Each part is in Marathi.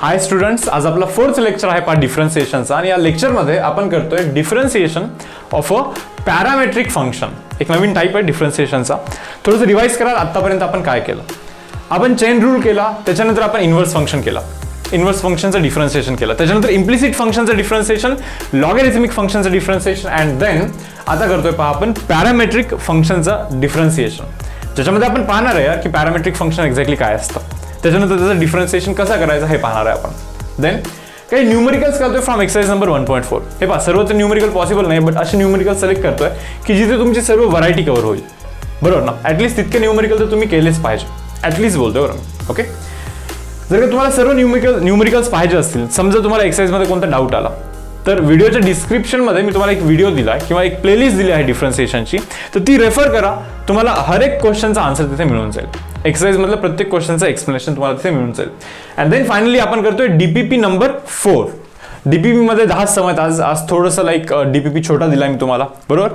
हाय स्टुडंट्स, आज आपला फोर्थ लेक्चर आहे पार्ट डिफरन्सिएशनचा आणि या लेक्चरमध्ये आपण करतोय differentiation of a parametric function. एक नवीन टाईप आहे डिफरन्सिएशनचा. थोडंसं रिवाइज करा आतापर्यंत आपण काय केलं. आपण चेन रूल केला, त्याच्यानंतर आपण इन्व्हर्स फंक्शन केला, इन्व्हर्स फंक्शनचं डिफरन्सिएशन केलं, त्याच्यानंतर इम्प्लिसिट फंक्शनचं डिफरन्सिएशन, लॉगॅरिथमिक फंक्शनचं डिफरन्सिएशन अँड देन आता करतोय पहा आपण पॅरामेट्रिक फंक्शनचं डिफरन्सिएशन, ज्याच्यामध्ये आपण पाहणार आहे की पॅरामेट्रिक फंक्शन एक्झॅक्टली काय असतं, त्याच्यानंतर त्याचं डिफरन्सिएशन कसं करायचं हे पाहणार आहे आपण. देन काही न्यूमेरिकल्स करतोय फ्रॉम एक्सरसाइज नंबर 1.4. हे पहा, सर्वच न्यूमेरिकल पॉसिबल नाही, बट असे न्यूमेरिकल सिलेक्ट करतोय की जिथे तुमची सर्व व्हरायटी कव्हर होईल. बरोबर ना? ऍटलीस्ट तितके न्यूमेरिकल तर तुम्ही केलेच पाहिजे. ऍटलीस्ट बोलतोय बरोबर. ओके, जर का तुम्हाला सर्व न्यूमेरिकल्स पाहिजे असतील, समजा तुम्हाला एक्सरसाइजमध्ये कोणता डाऊट आला, तर व्हिडिओच्या डिस्क्रिप्शनमध्ये मी तुम्हाला एक व्हिडिओ दिला किंवा एक प्लेलिस्ट दिली आहे डिफरन्सिएशनची, तर ती रेफर करा. तुम्हाला हर एक क्वेश्चनचा आन्सर तिथे मिळून जाईल. एक्सरसाइज मधलं प्रत्येक क्वेश्चनचं एक्सप्लेनेशन तुम्हाला तिथे मिळून जाईल. अँड देन फायनली आपण करतोय डीपीपी नंबर 4. डीपीपी मध्ये 10 समय आज थोडंसं लाईक डीपीपी छोटा दिला मी तुम्हाला. बरोबर,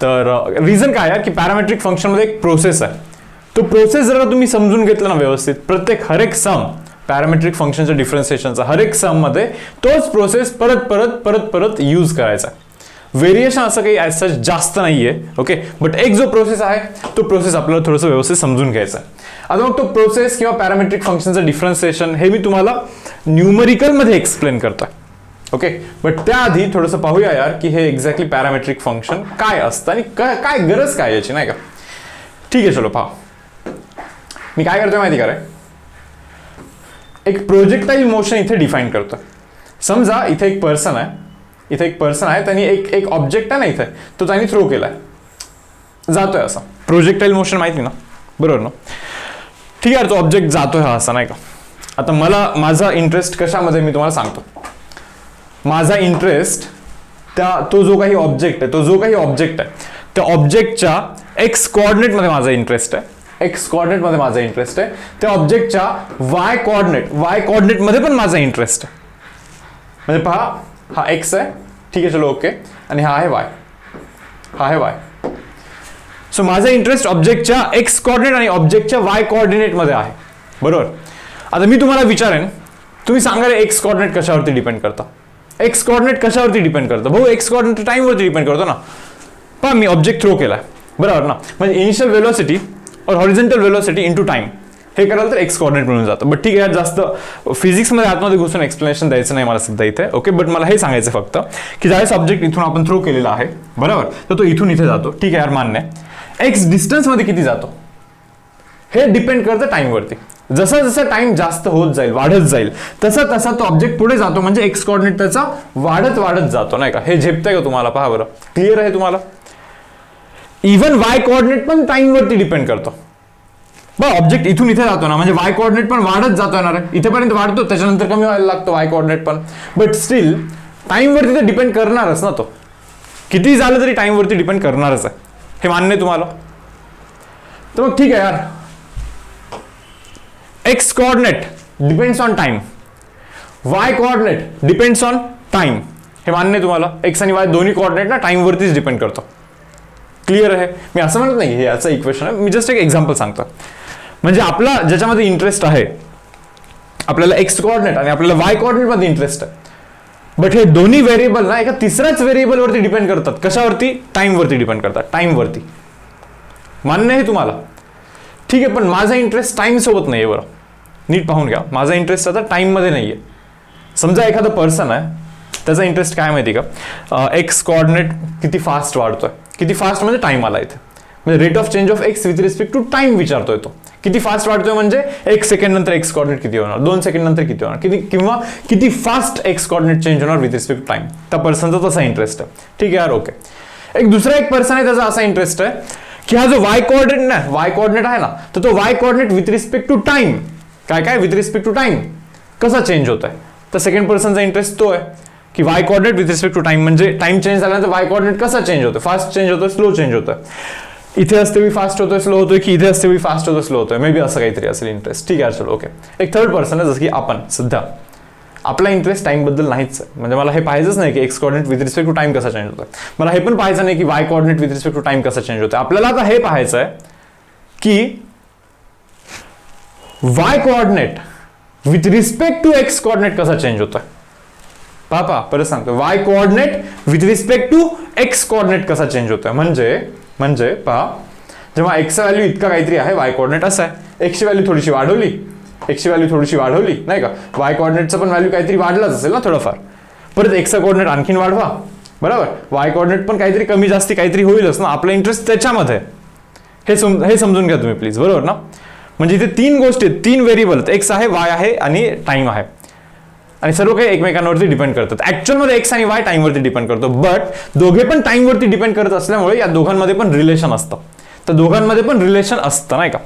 तर रिझन काय आहे की पॅरामेट्रिक फंक्शनमध्ये एक प्रोसेस आहे. तो प्रोसेस जर तुम्ही समजून घेतला ना व्यवस्थित, प्रत्येक हर एक सम पॅरामेट्रिक फंक्शनच्या डिफरन्सिएशनचा हर एक सम मध्ये तोच प्रोसेस परत यूज करायचा. व्हेरिएशन असं काही ॲज सच जास्त नाहीये. ओके, बट एक जो प्रोसेस आहे तो प्रोसेस आपल्याला थोडंसं व्यवस्थित समजून घ्यायचा आहे. आता मग तो प्रोसेस किंवा पॅरामेट्रिक फंक्शनचं डिफरन्सिएशन हे मी तुम्हाला न्यूमेरिकल मध्ये एक्सप्लेन करतोय. ओके, बट त्याआधी थोडंसं पाहूया यार की हे एक्झॅक्टली पॅरामेट्रिक फंक्शन काय असतं आणि काय गरज काय याची, नाही का? ठीक आहे, चलो पहा. मी काय करतोय माहिती का रे, एक प्रोजेक्टाईल मोशन इथे डिफाईन करतोय. समजा इथे एक पर्सन आहे, त्यांनी एक ऑब्जेक्ट आहे ना इथे, तो त्यांनी थ्रो केलाय, जातोय असा. प्रोजेक्टाईल मोशन माहिती ना, बरोबर ना? ठीक आहे, तो ऑब्जेक्ट जातोय हा असा, नाही का? आता माझा इंटरेस्ट कशामध्ये मी तुम्हाला सांगतो. माझा इंटरेस्ट तो जो काही ऑब्जेक्ट आहे त्या ऑब्जेक्टच्या एक्स कोऑर्डिनेट मध्ये माझा इंटरेस्ट आहे. त्या ऑब्जेक्टच्या वाय कोऑर्डिनेट मध्ये पण माझा इंटरेस्ट आहे. म्हणजे पहा, हा एक्स आहे, ठीक आहे, चलो ओके, आणि हा आहे वाय. सो माझा इंटरेस्ट ऑब्जेक्टच्या एक्स कोऑर्डिनेट आणि ऑब्जेक्टच्या वाय कोऑर्डिनेट मध्ये आहे. बरोबर. आता मी तुम्हाला विचारेन, तुम्ही सांगा रे एक्स कोऑर्डिनेट कशावरती डिपेंड करतं? एक्स कोऑर्डिनेट कशावरती डिपेंड करतं? भाऊ, एक्स कोऑर्डिनेट टाइमवरती डिपेंड करतो ना. पहा, मी ऑब्जेक्ट थ्रो केलाय, बरोबर ना? म्हणजे इनिशियल वेलोसिटी और हॉरिझॉन्टल वेलोसिटी इंटू टाइम हे कराल तर एक्स कोऑर्डिनेट मिळून जातं. बट ठीक आहे, जास्त फिजिक्समध्ये आतमध्ये घुसून एक्सप्लेनेशन द्यायचं नाही मला सध्या इथे. ओके, बट मला हे सांगायचं फक्त की ज्यावेळेस ऑब्जेक्ट इथून आपण थ्रो केलेला आहे, बरोबर, तर तो इथून इथे जातो. ठीक आहे यार, मान्य आहे. एक्स डिस्टन्समध्ये किती जातो हे डिपेंड करतं टाइमवरती. जसं टाइम जास्त होत जाईल, वाढत जाईल, तसा तो ऑब्जेक्ट पुढे जातो. म्हणजे एक्स कोऑर्डिनेट त्याचा वाढत जातो, नाही का? हे झेपतंय का तुम्हाला? पहा बरं, क्लिअर आहे तुम्हाला? इव्हन वाय कोऑर्डिनेट पण टाइमवरती डिपेंड करतो. बरं, ऑब्जेक्ट इथून इथे जातो ना, म्हणजे वाय कोऑर्डिनेट पण वाढत जातो येणार आहे. इथेपर्यंत वाढतो, त्याच्यानंतर कमी व्हायला लागतो वाय कोऑर्डिनेट पण. बट स्टील टाइमवरती तर डिपेंड करणारच ना. तो किती झालं तरी टाइमवरती डिपेंड करणारच आहे. हे मान्य आहे तुम्हाला? तर मग ठीक आहे यार, x coordinate depends on time, Y coordinate depends on time. हे मान्य आहे तुम्हाला? एक्स आणि वाय दोन्ही कोऑर्डिनेट ना टाइमवरतीच डिपेंड करतो. क्लिअर आहे? मी असं म्हणत नाही हे याचं इक्वेशन आहे, मी जस्ट एक एक्झाम्पल सांगतो. म्हणजे आपला ज्याच्यामध्ये इंटरेस्ट आहे, आपल्याला एक्स कोऑर्डिनेट आणि आपल्याला वाय कोऑर्डिनेट मध्ये इंटरेस्ट आहे, बट हे दोन्ही व्हेरिएबल ना एका तिसऱ्याच व्हेरिएबल वरती डिपेंड करतात. कशावरती? टाइमवरती डिपेंड करतात. टाइमवरती. मान्य आहे तुम्हाला? ठीक आहे, पण माझा इंटरेस्ट टाइम सोबत नाहीये. बरं, नीट पाहून घ्या, माझा इंटरेस्ट आता टाइम मध्ये नाहीये. समजा एखादा पर्सन आहे, त्याचा इंटरेस्ट काय माहिती का? एक्स कोऑर्डिनेट किती फास्ट वाढतोय. किती फास्ट म्हणजे टाइम आला इथे, म्हणजे rate of change of x with respect to time विचारतोय तो. किती फास्ट वाढतोय म्हणजे 1 सेकंड नंतर एक्स कोऑर्डिनेट किती होणार, 2 सेकंड नंतर किती होणार, किंवा किती फास्ट एक्स कोऑर्डिनेट चेंज होणार विथ रिस्पेक्ट टू टाइम. त्या पर्सनचा तसा इंटरेस्ट आहे. ठीक आहे यार, ओके. दुसरा पर्सन आहे, त्याचा असा इंटरेस्ट आहे की हा जो वाय कोऑर्डिनेट आहे ना, तर तो y coordinate with respect to time काय विथ रिस्पेक्ट टू टाइम कसा चेंज होत आहे. तर सेकंड पर्सनचा इंटरेस्ट तो आहे की y coordinate with respect to time, म्हणजे टाइम चेंज झाल्यानंतर वाय कोऑर्डिनेट कसा चेंज होतो, फास्ट चेंज होतोय, स्लो चेंज होतोय, इथे असते मी फास्ट होतोय, स्लो होतोय, की इथे असते मी फास्ट होतोय, स्लो होतोय, मे बी असं काहीतरी असेल इंटरेस्ट. ठीक आहे, चलो ओके. एक थर्ड पर्सन आहे, जसं की आपण सध्या आपला इंटरेस्ट टाइम बद्दल नाहीच आहे. म्हणजे मला हे पाहायचंच नाही की x coordinate with respect to time कसा चेंज होतोय. मला हे पण पाहायचं नाही की y coordinate with respect to time कसा चेंज होतोय. आपल्याला आता हे पाहायचं आहे की y coordinate with respect to x coordinate कसा चेंज होतोय. पहा परत सांगतो, y coordinate with respect to x coordinate कसा चेंज होतोय. म्हणजे पहा, जेव्हा एक्सचा व्हॅल्यू इतका काहीतरी आहे, वाय कोऑर्डिनेट असा आहे, एक्सची व्हॅल्यू थोडीशी वाढवली, नाही का, वाय कोऑर्डिनेटचं पण व्हॅल्यू काहीतरी वाढलाच असेल ना थोडंफार, परत एक्सचा कोऑर्डिनेट आणखीन वाढवा, बरोबर, वाय कोऑर्डिनेट पण काहीतरी कमी जास्ती काहीतरी होईलच ना, आपला इंटरेस्ट त्याच्यामध्ये. हे समजून घ्या तुम्ही प्लीज, बरोबर ना. म्हणजे इथे तीन गोष्टी, तीन व्हेरिएबल, एक्स आहे, वाय आहे आणि टाइम आहे, आणि सर्व काही एकमेकांवरती डिपेंड करतात. ऍक्च्युअलमध्ये एक्स आणि वाय टाइमवरती डिपेंड करतो, बट दोघे पण टाइमवरती डिपेंड करत असल्यामुळे या दोघांमध्ये पण रिलेशन असतं. तर दोघांमध्ये पण रिलेशन असतं, नाही का.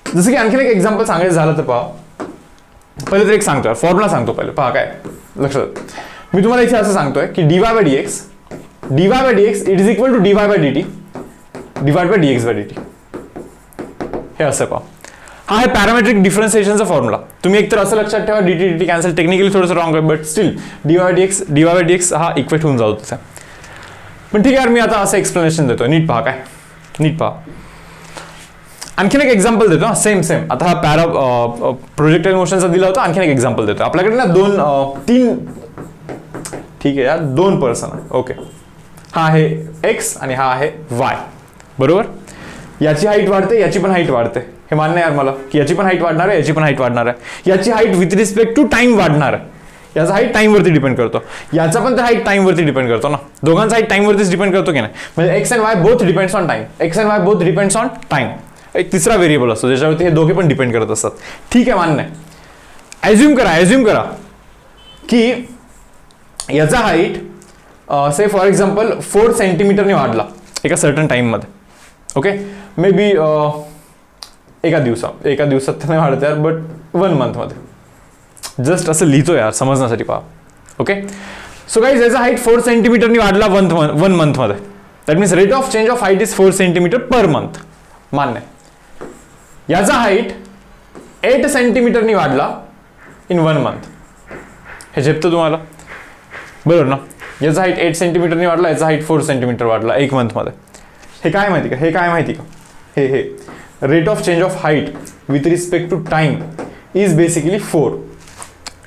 जसं की आणखीन एक एक्झाम्पल सांगायचं झालं तर पहा, पहिले तर एक सांगतोय, फॉर्म्युला सांगतो पहिले, पहा काय लक्षात. मी तुम्हाला इथे असं सांगतोय की dy by dx it is equal to dy by dt divide by dx by dt. हे असं पहा, हा आहे पॅरामेट्रिक डिफरन्सिएशनचा फॉर्म्युला. तुम्ही एकतर असं लक्षात ठेवा, dt कॅन्सल, टेक्निकली थोडंसं रॉंग आहे, but still dy by dx हा इक्वेट होऊन जातो तिथे. पण ठीक आहे यार, मी आता असं एक्सप्लेनेशन देतोय, नीट पहा. आणखीन एक एक्झाम्पल देतो, सेम आता हा प्रोजेक्टाइल मोशनचा दिला होता, आणखीन एक एक्झाम्पल देतो. आपल्याकडे ना ठीक आहे यार, दोन पर्सन, ओके, हा आहे एक्स आणि हा आहे वाय, बरोबर. याची हाईट वाढते, याची पण हाईट वाढते, हे मान्य यार मला, की याची पण हाईट वाढणार आहे, याची पण हाईट वाढणार आहे. याची height with respect to time वाढणार आहे, याचा हाईट टाइमवरती डिपेंड करतो, याचा पण हाईट टाइमवरती डिपेंड करतो ना, दोघांचा हाईट टाइमवरतीच डिपेंड करतो की नाही. म्हणजे x and Y both depends on time. एक तिसरा व्हेरिएबल असतो ज्याच्यावरती हे दोघे पण डिपेंड करत असतात. ठीक आहे, मान्य. ॲज्युम करा की याचा हाईट से फॉर एक्झाम्पल 4 सेंटीमीटरने वाढला एका सर्टन टाइममध्ये, ओके, मे बी एका दिवसात तर नाही वाढत यार, बट 1 मंथमध्ये. जस्ट असं लिहितो यार समजण्यासाठी, पहा, ओके. सो गाईज, याचा हाईट 4 सेंटीमीटरनी वाढला 1 मंथमध्ये. That means rate of change of height is 4 centimetre per month, मान्य. याचा हाईट 8 सेंटीमीटरनी वाढला इन 1 मंथ. हे झेपतं तुम्हाला, बरोबर ना. याचा हाईट 8 सेंटीमीटरनी वाढला, याचा हाईट 4 सेंटीमीटर वाढला 1 मंथमध्ये. हे काय माहिती का, हे rate of change of height with respect to time is basically 4.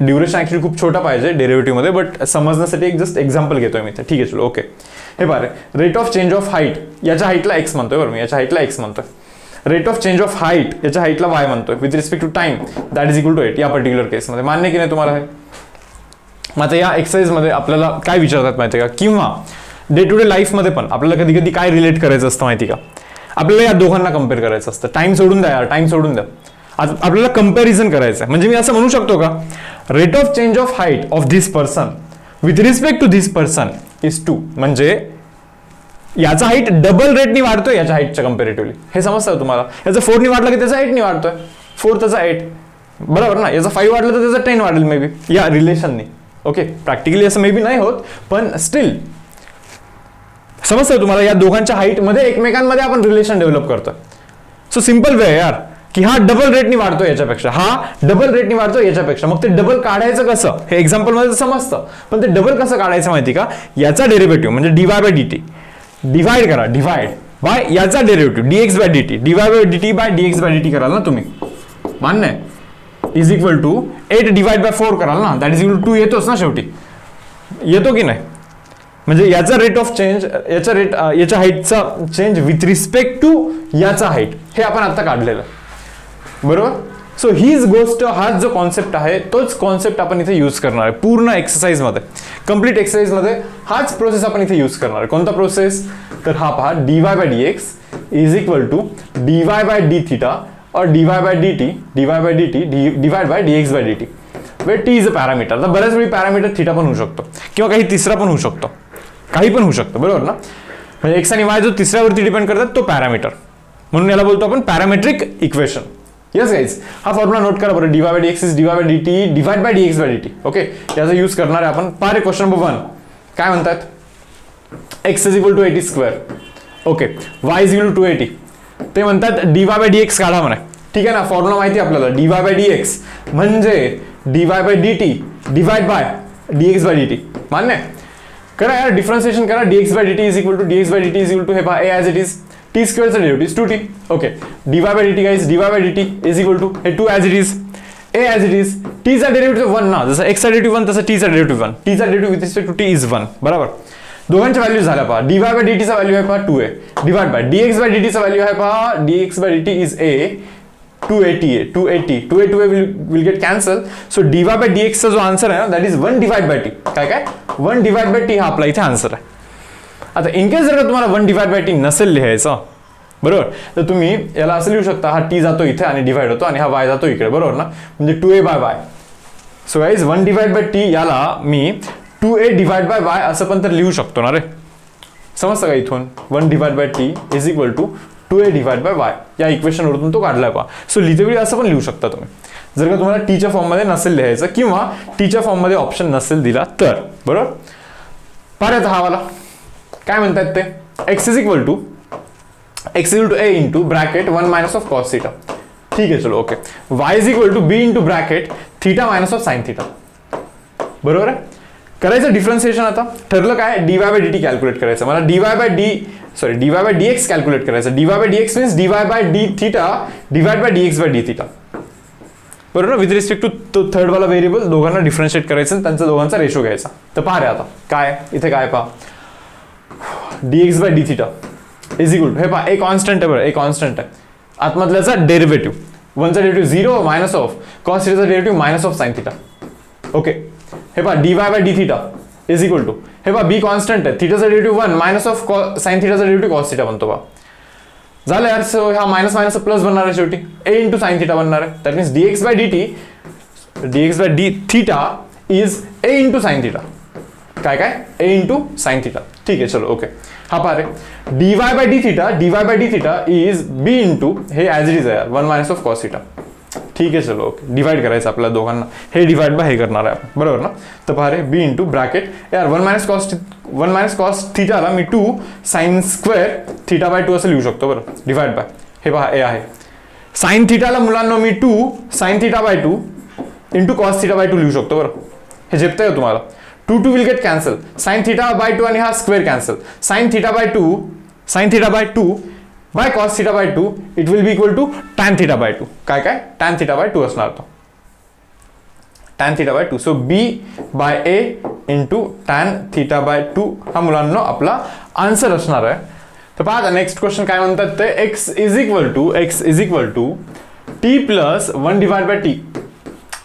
Duration actually खूप छोटा पाहिजे डेरिव्हेटिव्हमध्ये, बट समजण्यासाठी एक जस्ट एक्झाम्पल घेतोय मी. ठीक आहे, चलो, ओके. हे पहा, rate of change of height, याच्या हाईटला एक्स म्हणतोय, बरोबर, मी याच्या हाईटला एक्स म्हणतोय. Rate of change of height याच्या हाईटला वाय म्हणतोय with respect to time, that is equal to 8 या पर्टिक्युलर केसमध्ये. मान्य की नाही तुम्हाला हे. मग आता या एक्सरसाइजमध्ये आपल्याला काय विचारतात माहिती आहे का, किंवा डे टू डे लाईफमध्ये पण आपल्याला कधी कधी काय रिलेट करायचं असतं माहिती का, आपल्याला या दोघांना कम्पेअर करायचं असतं. टाइम सोडून द्या. आपल्याला कंपॅरिझन करायचं आहे. म्हणजे मी असं म्हणू शकतो का, rate of change of height of this person with respect to this person is 2. म्हणजे याचा हाईट डबल रेटनी वाढतोय याच्या हाईटच्या कम्पॅरेटिव्हली. हे समजतं तुम्हाला. याचा 4 नी वाढला की त्याचा 8 नी वाढतोय, 4 त्याचा 8, बरोबर ना. याचा 5 वाढलं तर त्याचा 10 वाढेल मे बी, या रिलेशननी. ओके, प्रॅक्टिकली असं मे बी नाही होत, पण स्टील समजतं तुम्हाला. या दोघांच्या हाईटमध्ये एकमेकांमध्ये आपण रिलेशन डेव्हलप करतो. सो सिंपल वे यार, की हा डबल रेटनी वाढतो याच्यापेक्षा, हा डबल रेटनी वाढतो याच्यापेक्षा. मग ते डबल काढायचं कसं, हे एक्झाम्पल मध्ये समजतं, पण ते डबल कसं काढायचं माहिती का, याचा डेरिव्हेटिव्ह म्हणजे dy by dt divide by याचा derivative dx by dt, dy by dt by dx by dt कराल ना तुम्ही, मान्य आहे. Is equal to 8 divide by 4 कराल ना, दॅट इज इक्वल टू 2 येतोच ना शेवटी, येतो की नाही. म्हणजे याचा रेट ऑफ चेंज, याच्या हाईटचा चेंज विथ रिस्पेक्ट टू याचा हाईट, हे आपण आता काढलेलं, बरोबर. सो हीच गोष्ट, हाच जो कॉन्सेप्ट आहे तोच कॉन्सेप्ट आपण इथे यूज करणार आहे पूर्ण एक्सरसाइजमध्ये. कंप्लीट एक्सरसाइजमध्ये हाच प्रोसेस आपण इथे यूज करणार आहे. कोणता प्रोसेस, तर हा पहा, dy by dx is equal to dy by d theta और dy by dt divide by dx by dt, where t is a parameter. तर बऱ्याच वेळी पॅरामीटर थिटा पण होऊ शकतो किंवा काही तिसरा पण होऊ शकतो, काही पण होऊ शकतं, बरोबर ना. म्हणजे एक्स आणि वाय जो तिसऱ्यावरती डिपेंड करतात तो पॅरामीटर, म्हणून याला बोलतो आपण पॅरामेट्रिक इक्वेशन. येस गाईज, हा फॉर्म्युला नोट करा बरं. dy by dx is dy by dt divide by dx by dt. Okay, याचा यूज करणार आहे आपण. पारे क्वेश्चन नंबर 1 काय म्हणतात, x is equal to 80 square, okay, y is equal to 280. ते म्हणतात dy by dx काढा म्हणा. ठीक आहे ना, फॉर्म्युला माहिती आपल्याला, dy by dx म्हणजे dy by dt divide by dx by dt. मान्य करा यार, डिफरन्सिएशन करा. dx by dt is equal to dx by dt is equal to हे पहा, a as it is, t स्क्वेअरचा derivative 2t. Okay, dy by dt guys, dy by dt is equal to हे 2 as it is, a as it is, टीचा डेरिव्हेटिव्ह 1 ना, जसं एक्सचा डेरिव्हेटिव्ह 1 तसं टीचा डेरिव्हेटिव्ह 1, टीचा derivative with respect to t is 1, बरोबर. दोघांच्या व्हॅल्यू झाल्या पहा. dy बाय dt चा व्हॅल्यू आहे पहा 2a, divide by dx by dt चा व्हॅल्यू आहे पहा, dx by dt is a, 2a will get cancel. So dy by dx चा जो आन्सर आहे ना, that is 1 divide by T. काय 1 डिवाइड बाय टी हा आपला इथे आन्सर आहे. आता इन केस जर का तुम्हाला 1 डिवाइड बाय टी नसेल लिहायचं, बरोबर, तर तुम्ही याला असं लिहू शकता, हा टी जातो इथे आणि डिवाइड होतो आणि हा y जातो इकडे, बरोबर ना, म्हणजे 2a by y. So guys 1 divide by t याला मी 2a डिवाइड बाय y असं पण तर लिहू शकतो ना रे, समजतं का. इथून 1 divide by t is equal to 2a divide by y या इक्वेशन वरून तो काढलाय पहा. सो लिहिते वेळी असं पण लिहू शकता तुम्ही, जर का तुम्हाला टीच्या फॉर्म मध्ये नसेल लिहायचं किंवा टीच्या फॉर्म मध्ये ऑप्शन नसेल दिला तर, बरोबर. पाहत हा वाला काय म्हणतात ते, x is equal to a into bracket 1 minus of cos theta. ठीक आहे, चलो okay. y is equal to b into bracket theta minus of sine theta, बरोबर आहे. करायचं डिफरन्सिएशन. आता ठरलं काय, dy बाय dt कॅल्क्युलेट करायचं मला, dy बाय dx कॅल्क्युलेट करायचं. dy by dx means dy by d theta divide by dx by d theta, बरोबर. विथ रिस्पेक्ट टू तो थर्ड वाला व्हेरिएबल दोघांना डिफरन्शिएट करायचं, त्यांचा दोघांचा रेशो घ्यायचा. तर पहा रे आता काय इथे काय पहा, dx by d theta is equal to, हे पहा, ए कॉन्स्टंट आहे, बरं, ए कॉन्स्टंट आहे, आतमधल्याचा डेरिव्हेटिव्ह, 1चा डेरिव्हेटिव्ह 0 मायनस ऑफ कॉस थीटाचा derivative minus of sine theta. Okay, हे पहा dy by d theta is equal to, हे पहा b कॉन्स्टंट आहे, थीटाचा डेरिव्हेटिव्ह 1 मायनस ऑफ साइन थीटाचा डेरिव्हेटिव्ह कॉस थीटा बनतो पहा. झालं यार. सो हा मायनस मायनस प्लस बनणार आहे शेवटी, a इंटू साइन थीटा बनणार आहे. That means dx by d theta is a into sine theta. काय a इंटू साइन थीटा. ठीक आहे, चलो ओके. हा पहा रे, dy by d theta is b into, हे ॲज इट इज आहे यार, 1 मायनस ऑफ कॉस थीटा. ठीक आहे, चलो ओके. डिवाइड करायचं आपल्या दोघांना, हे डिवाइड बाय हे करणार आहे आपण, बरोबर ना. तर पहा रे, b इंटू ब्रॅकेट यार 1 मायनस कॉस थीटाला मी 2 साइन स्क्वेअर थीटा बाय 2 असं लिहू शकतो, बरं, डिवाइड बाय, हे पहा ए आहे. साइन थीटाला मुलांना मी 2 sine theta by 2 into cos theta by 2 लिहू शकतो, बरं. हे झेपतंय का तुम्हाला. 2 will get cancel, sine theta by 2 आणि हा square cancel, sine theta by 2 by cos theta by 2 it will be equal to tan theta by 2. काय टॅन थीटा बाय 2 असणार तो, tan theta by 2. So b by a into tan theta by 2 हा मुलांना आपला आन्सर असणार आहे. तर पहा नेक्स्ट क्वेश्चन काय म्हणतात ते, x is equal to t plus 1 divide by t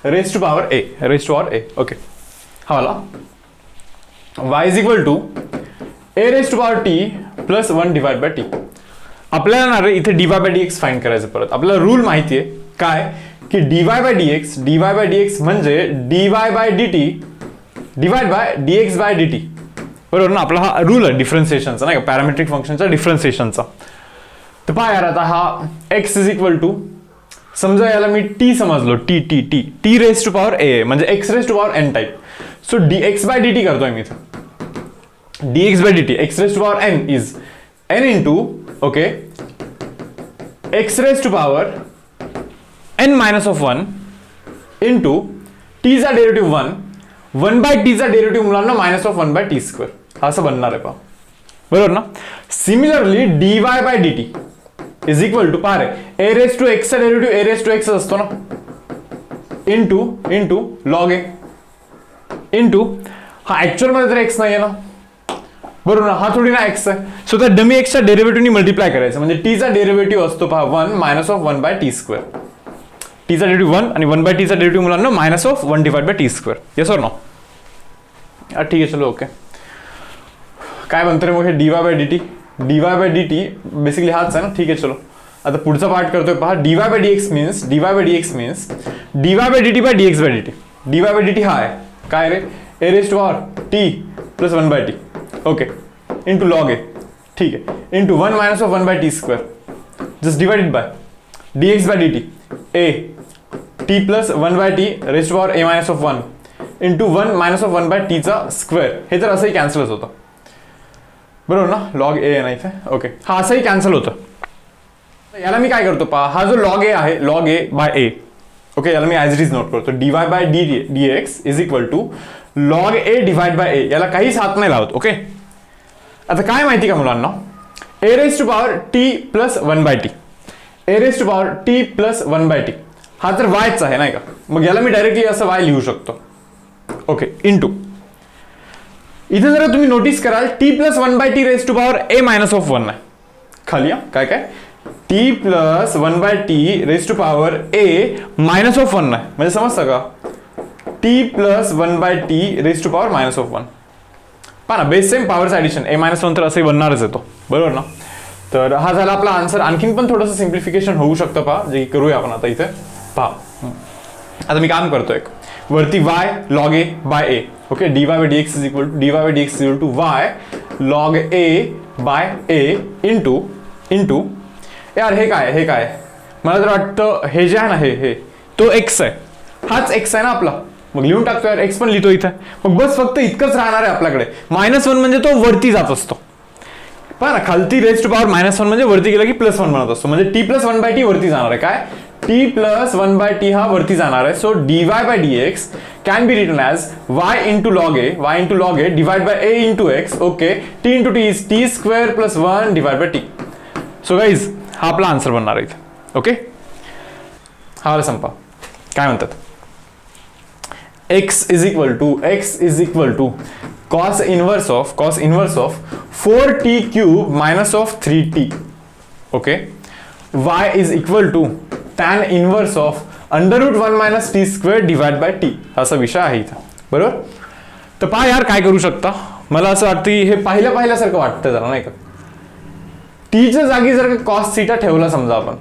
raise to power a. Okay, हा वाला y is equal to a raise to power t plus 1 divide by t. आपल्याला ना रे इथे dy बाय dx फाइंड करायचं. परत आपल्याला रूल माहिती आहे काय, की dy बाय dx म्हणजे dy by dt divide by dx by dt, बरोबर ना. आपला हा रूल आहे डिफरन्सिएशनचा, नाही का, पॅरामेट्रिक फंक्शनचा डिफरन्सिएशनचा. तर पहा यार, आता हा x इज इक्वल टू, समजा याला मी t समजलो, t raise to power a म्हणजे x raise to power n type. So dx by dt करतोय मी इथे, dx by dt x raise to power n is n into, okay, x raise to power n minus of 1 into t चा डेरिव्हेटिव्ह 1 बाय t चा डेरिव्हेटिव्ह मुलांना minus of 1 by t square, हा असं बनणार आहे पहा, बरोबर ना. Similarly dy by dt is equal to, पहा रे, a रेज टू x चा derivative a raise to x असतो ना, इंटू लॉग a इंटू, हा ऍक्च्युअल मध्ये तर x नाही आहे ना, बरोबर ना, हा थोडी ना x आहे. सो त्या डमी x च्या डेरिव्हेटिव्हनी मल्टिप्लाय करायचं, म्हणजे t चा डेरिव्हेटिव्ह असतो पहा 1 minus of 1 by t square. t चा डेरिव्हेटिव्ह 1 आणि 1 बाय t चा डेरिव्हेटिव्ह मुलांना minus of 1 divide by t square. Yes or no. ठीक आहे, चलो ओके. काय बनतं रे मग हे dy बाय dt बेसिकली हाच आहे ना. ठीक आहे, चलो आता पुढचा पार्ट करतोय पहा. dy by dx means dy by dt by dx by dt. dy by dt हा आहे काय रे, a raise to power t plus 1 by t, okay, into log a. ठीक है, into 1 minus of 1 by t square just divided by dx by dt a t plus 1 by t raise to power a minus of 1 into 1 minus of 1 by t चा स्क्वेअर. हे तर असंही कॅन्सलच होतं, बरोबर ना, लॉग a आहे ना इथे. ओके, हा असंही कॅन्सल होतं. याला मी काय करतो पहा, हा जो लॉग a आहे, log a by a, okay, याला मी ॲज इट इज नोट करतो. dy by dx is equal to log a divide by a. याला काहीच हात नाही लावत. ओके, आता काय माहिती का मुलांना, a raise to power t plus 1 by t, a raise to power t plus 1 by t हा तर yचा आहे नाही का. मग याला मी डायरेक्टली असं y लिहू शकतो. ओके, इंटू इथे जरा तुम्ही नोटीस कराल t plus 1/t raise to power a minus of 1 आहे खाली. काय काय t plus 1/t raise to power a minus of 1 आहे, म्हणजे समजतं का t plus 1/t raise to power minus of 1. पहा ना, बेस सेम पॉवरचं ॲडिशन a मायनस 1 तर असंही बनणारच येतो, बरोबर ना. तर हा झाला आपला आन्सर. आणखीन पण थोडंसं सिम्प्लिफिकेशन होऊ शकतं पहा, जे करूया आपण आता इथे. पहा आता मी काम करतो एक वरती y log a by a. Okay, dy by dx is equal to y log a by a into यार हे काय मला तर वाटतं हे जे आहे ना हे तो x आहे, हाच x आहे ना आपला. मग लिहून टाकतो यार, x पण लिहितो इथे. मग बस फक्त इतकंच राहणार आहे आपल्याकडे. -1 म्हणजे तो वरती जात असतो. पहा ना, खालती रेज टू पॉवर -1 म्हणजे वरती गेला की +1 म्हणत असतो. म्हणजे t प्लस 1/t वरती जाणार आहे. काय t प्लस 1/t हा वरती जाणार आहे. So dy by dx can be written as y into log a divided by a into x. Okay, t into t is t square plus 1 divided by t. So guys हा आपला आन्सर बनणार आहे. ओके, हा वाला संपा. काय म्हणतात x is equal to cos inverse of 4t cube minus of 3t. Okay, y is equal to tan inverse of √1 minus t square divided by t. असा विषय आहे इथं, बरोबर. तर पहा यार काय करू शकता, मला असं वाटतं की हे पाहिल्यासारखं वाटतं जरा, नाही का. टीच्या जागी जर का cos थीटा ठेवला, समजा आपण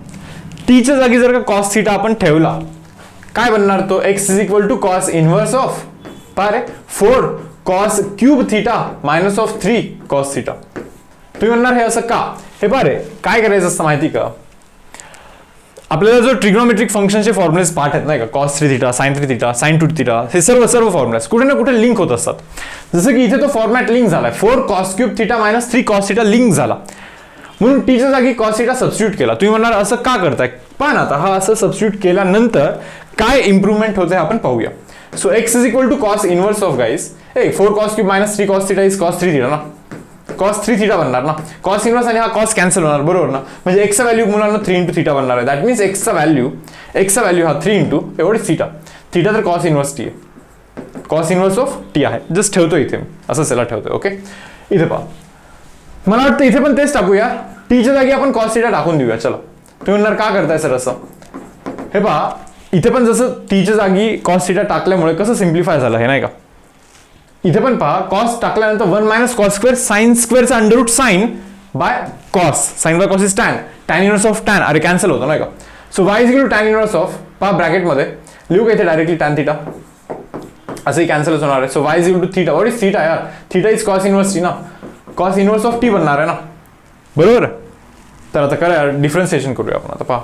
टीच्या जागी जर का cos थीटा आपण ठेवला, काय बनणार तो x is equal to cos inverse of पहा रे 4 cos cube theta minus of 3 cos theta. तुम्ही म्हणणार हे असं का. हे पहा रे, काय करायचं असतं माहिती का, आपल्याला जो ट्रिग्नोमेट्रिक फंक्शनचे फॉर्म्युलेस पार्ट आहेत नाही का, cos 3 theta, sin 3 theta, sin 2 theta, हे सर्व फॉर्म्युलेस कुठे ना कुठे लिंक होत असतात. जसं की इथे तो फॉर्मॅट लिंक झालाय, 4 cos cube theta minus 3 cos theta link झाला, म्हणून टीच्या जागी cos थीटा सबस्टिट्यूट केला. तुम्ही म्हणणार असं का करताय. पण आता हा असं सबस्टिट्यूट केल्यानंतर काय इम्प्रूव्हमेंट होते आपण पाहूया. So x is equal to cos inverse of guys 4 cos cube minus 3 cos theta is cos 3 theta ना, cos 3 थीटा बनणार ना. cos इनवर्स आणि हा cos कॅन्सल होणार, बरोबर ना. म्हणजे x चा व्हॅल्यू मुलांना 3 इंटू थीटा बनणार आहे. दॅट मीन्स x चा व्हॅल्यू हा 3 इंटू एवढेच थीटा तर cos इनवर्स t आहे, cos इनवर्स ऑफ t आहे. जस्ट ठेवतो इथे मी, असं त्याला ठेवतोय. ओके, इथे पहा, मला वाटतं इथे पण तेच टाकूया. टीच्या जागी आपण cos थीटा टाकून देऊया. चला, तुम्ही म्हणणार का करताय सर असं. हे पहा, इथे पण जसं टीच्या जागी cos थीटा टाकल्यामुळे कसं सिम्प्लिफाय झालं हे, नाही का. इथे पण पहा, cos टाकल्यानंतर 1 मायनस cos स्क्वेअर sin स्क्वेअरचा under root sin bye cos, sin bye cos is tan inverse of tan, अरे कॅन्सल होतो नाही का. So y is equal to tan inverse of, पहा ब्रॅकेटमध्ये लिहू का इथे डायरेक्टली tan थीटा, असंही कॅन्सल होणार आहे. So y is equal to theta, what is theta यार, theta is cos inverse t ना, cos इनवर्स ऑफ t बनणार आहे ना, बरोबर. तर आता करूया डिफरन्सिएशन करूया आपण. आता पहा,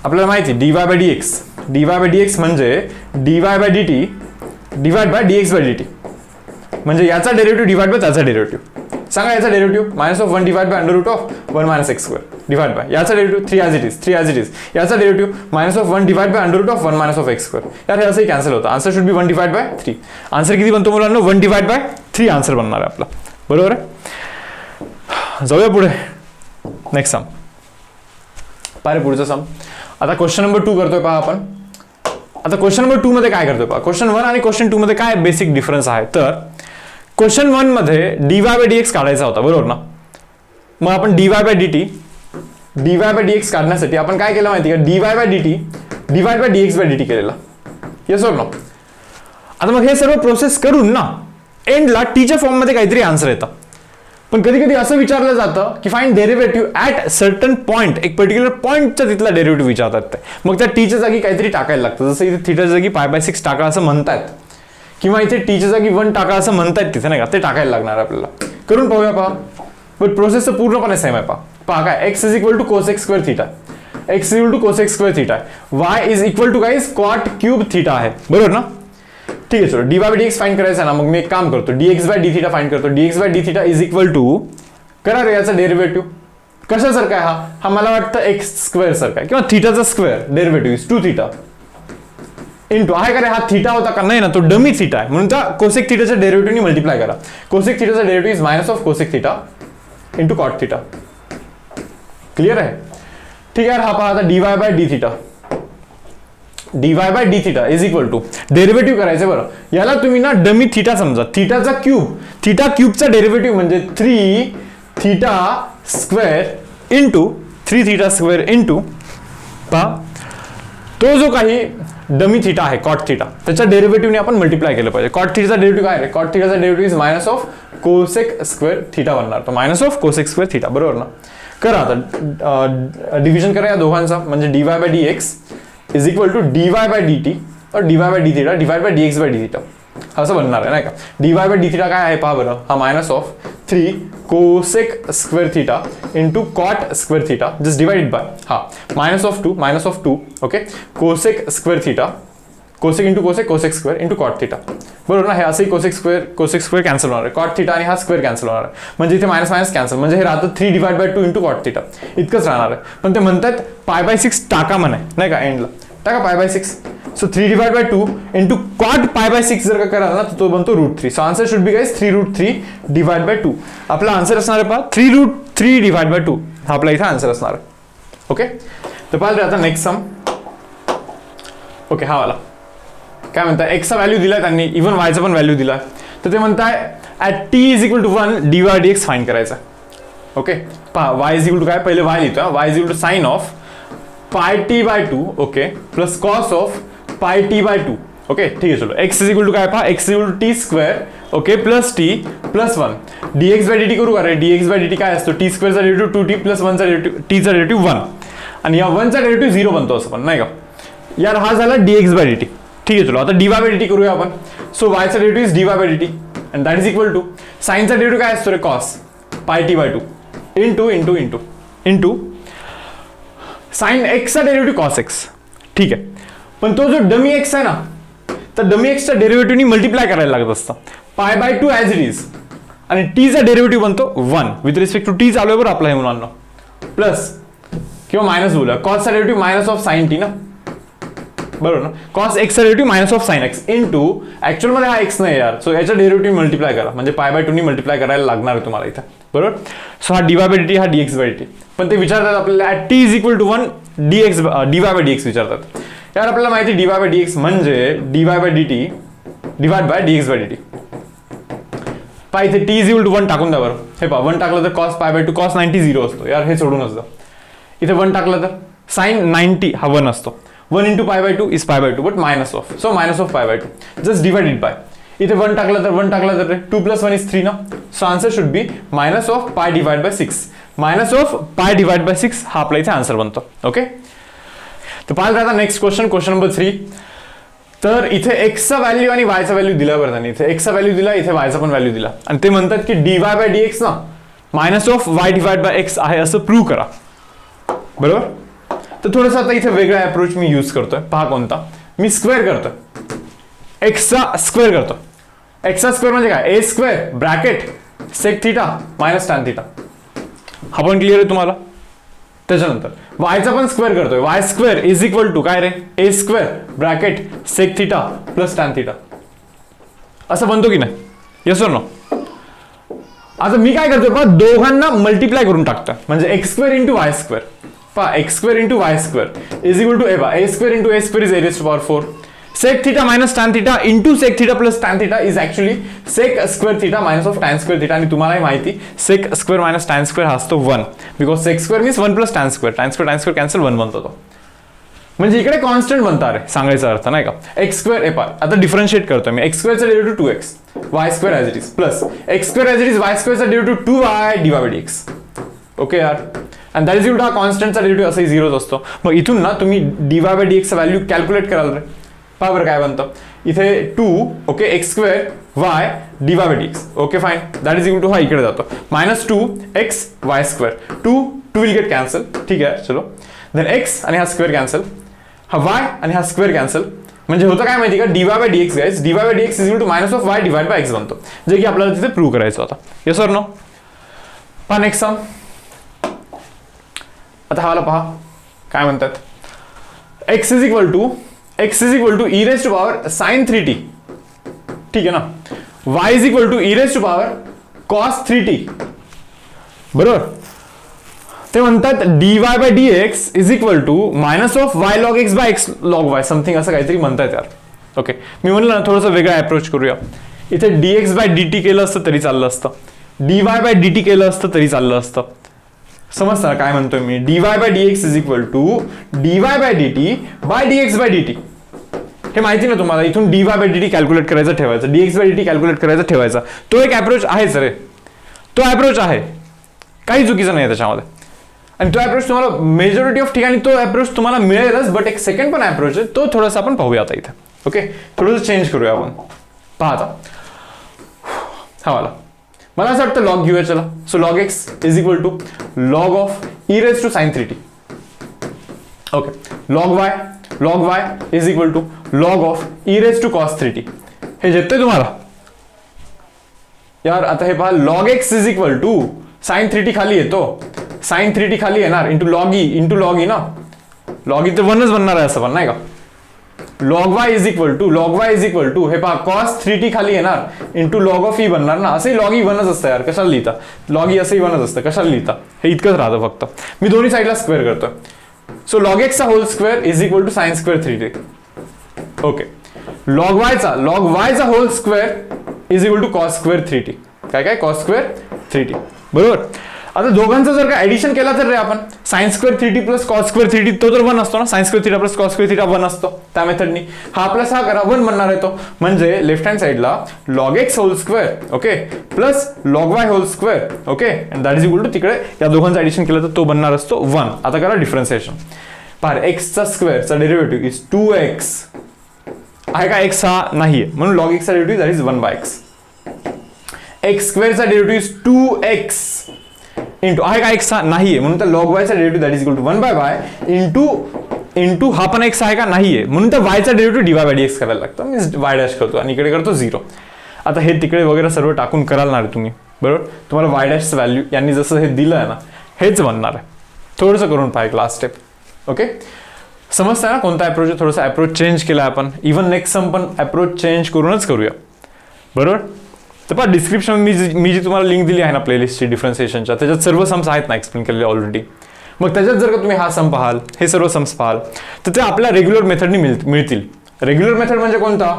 आपल्याला माहिती dy by dx म्हणजे dy by dt divide by dx by dt, म्हणजे याचा डेरिव्हेटिव्ह डिवाइड बाय त्याचा डेरिव्हेटिव्ह. सांगा याचा derivative minus of 1 divide by under root of 1 minus x square divide by याचा डेरिव्हेटिव्ह 3 as it is याचा derivative minus of 1 divide by under root of 1 minus of x square. यार हे असंही कॅन्सल होतं. Answer should be 1 divide by 3. Answer किती बनतो मुलांना, 1 डिवाइड बाय 3 आन्सर बनणार आहे आपला, बरोबर आहे. जाऊया पुढे, नेक्स्ट सम. पारे पुढचा सम. आता क्वेश्चन नंबर 2 करतोय पहा आपण. आता क्वेश्चन नंबर 2 मध्ये काय करतोय पहा. क्वेश्चन 1 आणि क्वेश्चन 2 मध्ये काय बेसिक डिफरन्स आहे. तर क्वेश्चन 1 मध्ये dy by dx काढायचा होता, बरोबर ना. मग आपण dy by dx काढण्यासाठी आपण काय केलं माहिती का, dy by dt divide by dx by dt केलेला. Yes or no. आता मग हे सर्व प्रोसेस करून ना एंडला टीच्या फॉर्म मध्ये काहीतरी आन्सर येतं. पण कधी कधी असं विचारलं जातं की find derivative at certain point, एक पर्टिक्युलर पॉइंटचा तिथला डेरिव्हेटिव्ह विचारतात ते. मग त्या टीच्या जागी काहीतरी टाकायला लागतं. जसं इथे थीटाच्या जागी π/6 टाका असं म्हणतात, किंवा इथे टीच्या जागी 1 टाका असं म्हणतायत तिथे, नाही का. ते टाकायला लागणार आपल्याला. करून पाहूया पहा. पण प्रोसेस तर पूर्णपणे सेम आहे. पहा काय, x is equal to cos x square theta, x is equal to cos x square theta, y is equal to guys cot cube theta आहे, बरोबर ना. ठीक आहे, चलो dy by dx फाइंड करायचं ना. मग मी एक काम करतो, dx by d theta find करतो. dx by d theta is equal to, करा रे याचा डेरिव्हेटिव्ह कशासारखा आहे हा मला वाटतं x स्क्वेअर सारखा आहे, किंवा थीटाचा square derivative is 2 theta into आहे का रे, हा थीटा होता का, नाही ना, तो डमी थीटा आहे, म्हणून त्या कोसेक थीटाच्या डेरिव्हेटिव्हनी मल्टिप्लाय करा. कोसेक थीटाचा derivative is minus of cosec theta into cot theta. Clear आहे. ठीक आहे, हा पहा आता dy by d theta. dy by d theta is equal to derivative करायचं बरं. याला तुम्ही ना डमी थिटा समजा, थिटाचा क्यूब, थिटा क्यूबचा डेरिव्हेटिव्ह म्हणजे 3 theta square into 3 theta square into पहा तो जो काही डमी थिटा आहे कॉट थिटा त्याच्या डेरिव्हेटिव्हने आपण मल्टिप्लाय केलं पाहिजे. कॉट थिटाचा डेरिव्हेटिव्ह काय आहे? कॉट थिटाचा derivative is minus of cosec square theta बनणार. तो minus of cosec square theta बरोबर ना. करा आता डिव्हिजन करा या दोघांचा म्हणजे dy by d x is equal to dy by d t और dy by d theta divide by dx bye d theta असं बनणार आहे नाही का. dy बाय डी थिटा काय आहे पहा बरं, हा minus of 3 cosec square theta into cot square theta just divided by हा minus of 2 okay cosec square theta, cosec into cosec, cosec square into cot theta बरोबर ना. हे असंही कोसेक स्क्वेअर कॅन्सल होणार आहे, कॉट थिटा आणि हा स्क्वेअर कॅन्सल होणार आहे म्हणजे इथे मायनस मायनस कॅन्सल म्हणजे हे राहतं 3 divide by 2 into cot theta इतकंच राहणार आहे. पण ते म्हणतात π/6 टाका म्हणे नाही का एंडला, टाका π/6. So 3 divide by 2 into cot π/6 जर का कराल ना तो बनतो √3. So answer should be guys 3√3 divide by 2. आपला आन्सर असणार आहे पहा 3√3 डिवाइड बाय 2 हा आपला इथे आन्सर असणार आहे. ओके तर पाहिलं आता नेक्स्ट सम. ओके हा वाला काय म्हणताय, एक्सचा व्हॅल्यू दिलाय त्यांनी, इव्हन वायचा पण व्हॅल्यू दिलाय. तर ते म्हणताय at t is equal to 1 dy dx find करायचा. ओके पहा y इज इक्वल टू काय, पहिले y लिहितो, y is equal to sine of πt bye 2 okay plus cos of πt bye 2 okay ठीक आहे. चलो x इज इक्वल टू काय पहा, x is equal to t square okay plus t plus 1 dx by dt करू का रे. dx बाय dt काय असतो, t स्क्वेअरचा डेरिव्हेटिव्ह 2t प्लस 1चा डेरिव्हेटिव्ह t चा डेरिव्हेटिव्ह 1 आणि या 1चा डेरिव्हेटिव्ह 0 बनतो असं पण नाही का. यार हा झाला dx बाय dt ठीक आहे. चलो आता dy बाय dt करूया आपण. सो y चा derivative is dy by dt and that is equal to साइनचा डेरिव्हेटिव्ह काय असतो रे, cos πt बाय 2 इंटू साइन x चा डेरिव्हेटिव्ह cos x ठीक आहे. पण तो जो डमी x आहे ना तर डमी x च्या डेरिव्हेटिव्हनी मल्टिप्लाय करायला लागत असतं पाय बाय 2 ॲज इट इज आणि t चा डेरिव्हेटिव्ह बनतो 1 विथ रिस्पेक्ट टू t चालू आहे बरं आपला हे मुलांना प्लस किंवा मायनस बोलूया. cos चा derivative minus of sign t ना बरोबर ना. cos x चा derivative minus of sign x into actual मध्ये हा x नाही यार. सो याचा डेरिव्हेटिव्ह मल्टिप्लाय करा म्हणजे पाय बाय 2 नी मल्टिप्लाय करायला लागणार आहे तुम्हाला इथं बरोबर. सो हा dy बाय dt हा dx बाय dt पण ते विचारतात आपल्याला at t is equal to 1 dy by dx विचारतात. यार आपल्याला माहिती dy बाय dx म्हणजे dy by dt divide by dx by dt. पहा इथे t इज इक्वल टू 1 टाकून द्या बरं. हे पहा 1 टाकलं तर cos पाय बाय 2 cos 90 0 असतो यार, हे सोडूनच द्या. इथे 1 टाकलं तर sin 90 हा 1 असतो. 1 इंटू पाय बाय 2 इज पाय by 2 but minus of, so minus of पाय बाय 2 जस्ट डिवाइडेड बाय. इथे 1 टाकलं तर 2 प्लस 1 इज 3 ना. So answer should B minus of pi divide by 6. Minus of pi divide by 6 हा आपला इथे आन्सर बनतो. ओके तर पाहिलं आता नेक्स्ट क्वेश्चन नंबर 3. तर इथे एक्सचा व्हॅल्यू आणि वायचा व्हॅल्यू दिला बरं त्यांनी. इथे एक्सचा व्हॅल्यू दिला, इथे वायचा पण व्हॅल्यू दिला आणि ते म्हणतात की dy बाय dx ना minus of y divide by x आहे असं प्रूव्ह करा बरोबर. तर थोडंसं आता इथे वेगळा अप्रोच मी यूज करतोय. पहा कोणता, मी स्क्वेअर करतोय, एक्सचा स्क्वेअर करतो. एक्सचा स्क्वेअर म्हणजे काय, a square bracket sec theta minus tan theta. हा पण क्लिअर आहे तुम्हाला. त्याच्यानंतर वायचा पण स्क्वेअर करतोय, y square is equal to काय रे, a square bracket sec theta plus tan theta असं बनतो की नाही, येस और नो. आता मी काय करतोय पहा, दोघांना मल्टिप्लाय करून टाकतोय म्हणजे x square into y square. पहा x square into y square is equal to a square into a square is a raise to power 4. sec theta minus tan theta into sec theta plus tan theta is actually sec square theta minus of tan square theta. आणि तुम्हाला माहिती sec square minus tan square हा असतो 1 because sec square means 1 plus tan square cancel 1 बनतो तो. म्हणजे इकडे कॉन्स्टंट बनणार आहे सांगायचा अर्थ नाही का. एक्स स्क्वेअर हे पाय आता डिफरन्शिएट करतोय मी. एक्स स्क्वेअरचा derivative 2x y square as it is plus x square as it is y स्क्वेअरचा derivative 2y dy by dx. Okay यार आणि दॅट इज इक्वल टू हा कॉन्स्टंटचा डेरिव्हेटिव्ह असंही 0 असतो. मग इथून ना तुम्ही dy by dx चा व्हॅल्यू कॅल्क्युलेट कराल रे. पहा बरं काय बनतं इथे 2 okay x square y dy by dx. Okay fine that is equal to हा इकडे जातो minus 2x y square 2 will get cancel ठीक आहे. चलो देन एक्स आणि हा स्क्वेअर कॅन्सल, हा वाय आणि हा स्क्वेअर कॅन्सल म्हणजे होतं काय माहिती का dy by dx guys dy by dx is equal to minus of y divide by x बनतो जे की आपल्याला तिथे प्रूव्ह करायचं होतं. येस और नो. पहा नेक्स्ट सम. आता हा पहा काय म्हणतात x is equal to e raise to power sine 3t ठीक आहे ना. y is equal to e raise to power cos 3t बरोबर. ते म्हणतात dy by dx is equal to minus of y log x by x log y something असं काहीतरी म्हणतात यार. ओके, मी म्हणलं ना थोडंसं वेगळा अप्रोच करूया. इथे dx बाय dt केलं असतं तरी चाललं असतं, dy बाय dt केलं असतं तरी चाललं असतं. समजतं काय म्हणतोय मी? dy by dx is equal to dy by dt by dx by dt. हे माहिती ना तुम्हाला, इथून dy बाय dt कॅल्क्युलेट करायचं ठेवायचं, dx बाय dt कॅल्क्युलेट करायचं ठेवायचा. तो एक अप्रोच आहेच रे, तो अप्रोच आहे, काही चुकीचं नाही त्याच्यामध्ये. आणि तो अप्रोच तुम्हाला मेजॉरिटी ऑफ ठिकाणी तो अप्रोच तुम्हाला मिळेलच. बट एक सेकंड पण अप्रोच आहे, तो थोडासा आपण पाहूया आता इथे. ओके, थोडंसं चेंज करूया आपण. पहा आता हा मला असं वाटतं लॉग घेऊया. चला, so log x is equal to log of e raise to sine 3t. Okay, log y is equal to log of e raise to cos 3t. हे झेपतंय तुम्हाला यार? आता हे पहा, log x is equal to sine 3t खाली येतो, साइन 3t खाली येणार इंटू लॉग ई ना. लॉग ई तर 1च बनणार आहे असं पण नाही का? Log y is equal to हे पहा कॉस 3t खाली येणार इंटू लॉग ऑफ ई बनणार ना. असंही लॉग ई 1च असतं यार, कशाला लिहिता? लॉग ई असंही 1च असतं, कशाला लिहिता? हे इतकंच राहतं फक्त. मी दोन्ही साईडला स्क्वेअर करतोय. सो लॉग एक्सचा whole square is equal to sine square 3t. Okay, log वायचा whole square is equal to cos square 3t. काय कॉस स्क्वेअर 3t, बरोबर. आता दोघांचं जर का ऍडिशन केला तर रे आपण sign square 3t plus cos square 3t, तो तर 1 असतो ना. Sign square theta plus cos square theta 1 असतो त्या मेथडनी. हा प्लस हा करा 1 बनणार आहे तो. म्हणजे लेफ्ट हँड साइडला log x whole square okay plus log y whole square okay and that is equal to तिकडे या दोघांचं ऍडिशन केलं तर तो बनणार असतो 1. आता करा डिफरन्सिएशन. पहा एक्सचा स्क्वेअरचा डेरिव्हेटिव्ह इज 2x आहे का? एक्स हा नाहीये म्हणून लॉग एक्सचा derivative that is 1 by x. X स्क्वेअरचा डेरिव्हेटिव्ह इज 2x इंटू आहे का? एक्स हा नाहीये म्हणून त्या लॉग वायचा derivative that is equal to 1 by y into हा पण एक्स आहे का? नाहीये म्हणून त्या वायचा डेरिव्हेटिव्ह dy बाय dx करायला लागतं. मी y डॅश करतो आणि इकडे करतो 0. आता हे तिकडे वगैरे सर्व टाकून कराल ना तुम्ही, बरोबर. तुम्हाला y डॅशचं व्हॅल्यू यांनी जसं हे दिलं आहे ना हेच बनणार आहे. थोडंसं करून पाहा एक लास्ट स्टेप. ओके, समजतंय ना कोणता अप्रोच आहे? थोडासा अप्रोच चेंज केला आपण. इव्हन नेक्स्ट सम पण अप्रोच चेंज करूनच करूया, बरोबर. तर पहा डिस्क्रिप्शन मी जी तुम्हाला लिंक दिली आहे ना प्लेलिस्टची डिफरन्सिएशनच्या, त्याच्यात सर्व सम्स आहेत ना एक्सप्लेन केलेले ऑलरेडी. मग त्याच्यात जर का तुम्ही हा सम पाहाल, हे सर्व सम्स पाहाल तर ते आपल्या रेग्युलर मेथडनी मिळतील. रेग्युलर मेथड म्हणजे कोणता?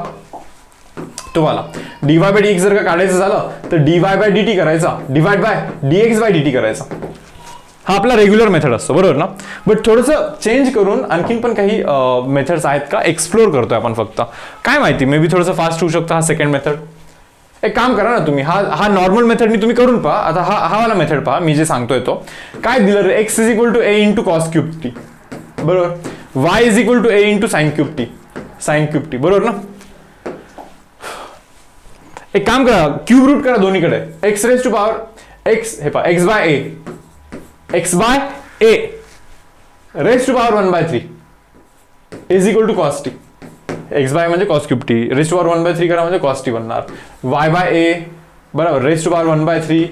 तुम्हाला dy बाय dx जर का काढायचं झालं तर dy बाय dt करायचा divide by dx by dt करायचा. हा आपला रेग्युलर मेथड असतो, बरोबर ना. बट थोडंसं चेंज करून आणखीन पण काही मेथड्स आहेत का एक्सप्लोर करतोय आपण फक्त. काय माहिती, मे बी थोडंसं फास्ट होऊ शकतं हा सेकंड मेथड. एक काम करा ना तुम्ही, हा नॉर्मल मेथडनी तुम्ही करून पहा. आता हा वाला मेथड पहा, मी जे सांगतोय तो काय दिलं रे? X is equal to a into cos cube t, बरोबर. Y is equal to a into sine cube t, बरोबर ना. एक काम करा, क्यूब रूट करा दोन्हीकडे. X raise to power x, हे पहा x by a raise to power 1/3 is equal to cos t. X by म्हणजे cos cube t, raise to power 1/3 करा म्हणजे कॉस टी बनणार. वाय बाय ए बरोबर raise to power 1/3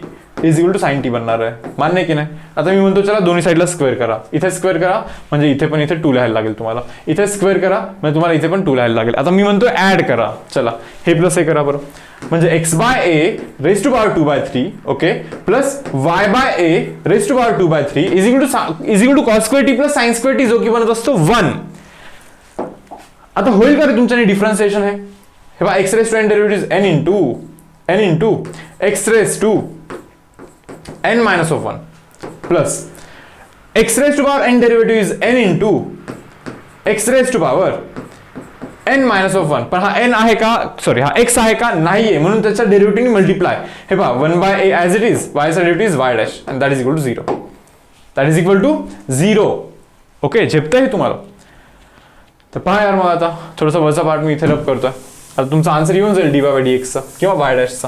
is equal to sine t बनणार आहे. मान्य की नाही? आता मी म्हणतो चला दोन्ही साईडला स्क्वेअर करा. इथे स्क्वेअर करा म्हणजे इथे पण इथे 2 लिहायला लागेल तुम्हाला. इथे स्क्वेअर करा म्हणजे तुम्हाला इथे पण 2 लिहायला लागेल. आता मी म्हणतो ऍड करा. चला हे प्लस हे करा बरं. म्हणजे x by a raise to power 2/3 okay plus y by a raise to power 2/3 is equal to cos square t plus sine square t, जो की बनत असतो 1. आता होईल का रे तुमच्याने डिफरन्सिएशन? हे बघा x raise to n derivative is n into x raise to n minus of 1 plus x raise to power n derivative is n into x raise to power n minus of 1. पण हा n आहे का? सॉरी हा x आहे का? नाहीये म्हणून त्याच्या डेरिव्हेटिव्हने मल्टिप्लाय. हे पहा 1 by a as it is, वायचा derivative is y dash and that is equal to 0. That is equal to 0. Okay, झेपतंय हे तुम्हाला? तर पहा यार, मग आता थोडंसं वरचा पार्ट मी इथे रब करतोय. आता तुमचा आन्सर येऊन जाईल dy बाय dxचा किंवा y डॅशचा.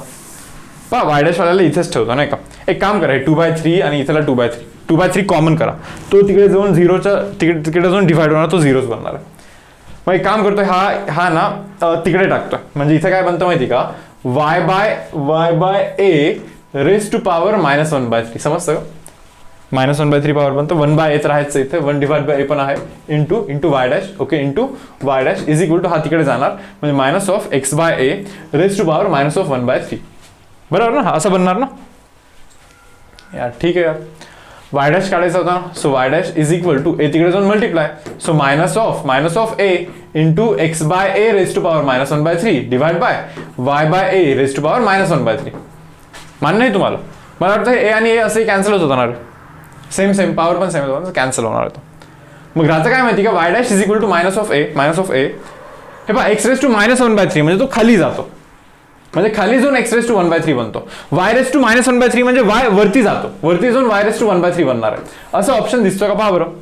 पहा y डॅश वाल्याला इथेच ठेवतो नाही का. एक काम करा, 2/3 आणि इथेला 2/3 कॉमन करा. तो तिकडे जाऊन 0च्या तिकडे जाऊन डिवाइड होणार, तो 0च बनणार आहे. मग एक काम करतोय, हा ना तिकडे टाकतोय म्हणजे इथे काय बनतं माहिती का? y by a raise to power -1/3. समजतं का? -1/3 पॉवर बनतं. 1 बाय ए तर आहेच इथे, 1 डिवाइड बाय ए पण आहे into y dash okay into y dash is equal to हा तिकडे जाणार म्हणजे minus of x by a raise to power -1/3. बरोबर ना? हा असं बनणार ना यार? ठीक आहे यार. वाय डॅश काढायचा होता ना, so y dash is equal to a तिकडे जाऊन multiply, so minus of a into x by a raise to power -1/3 divide by y by a raise to power -1/3. मान्य नाही तुम्हाला? मला वाटतं ए आणि ए असे कॅन्सल होत होणार, सेम पॉवर पण सेम होतं, कॅन्सल होणार होतं. मग राहतं काय माहिती का, y dash is equal to minus of a हे पहा एक्स रेज टू -1/3 म्हणजे तो खाली जातो, म्हणजे खाली जाऊन एक्स रेज टू 1/3 बनतो. वाय रेज टू -1/3 म्हणजे वाय वरती जातो, वरती जाऊन वाय रेज टू 1/3 बनणार आहे. असं ऑप्शन दिसतो का? पहा बरं,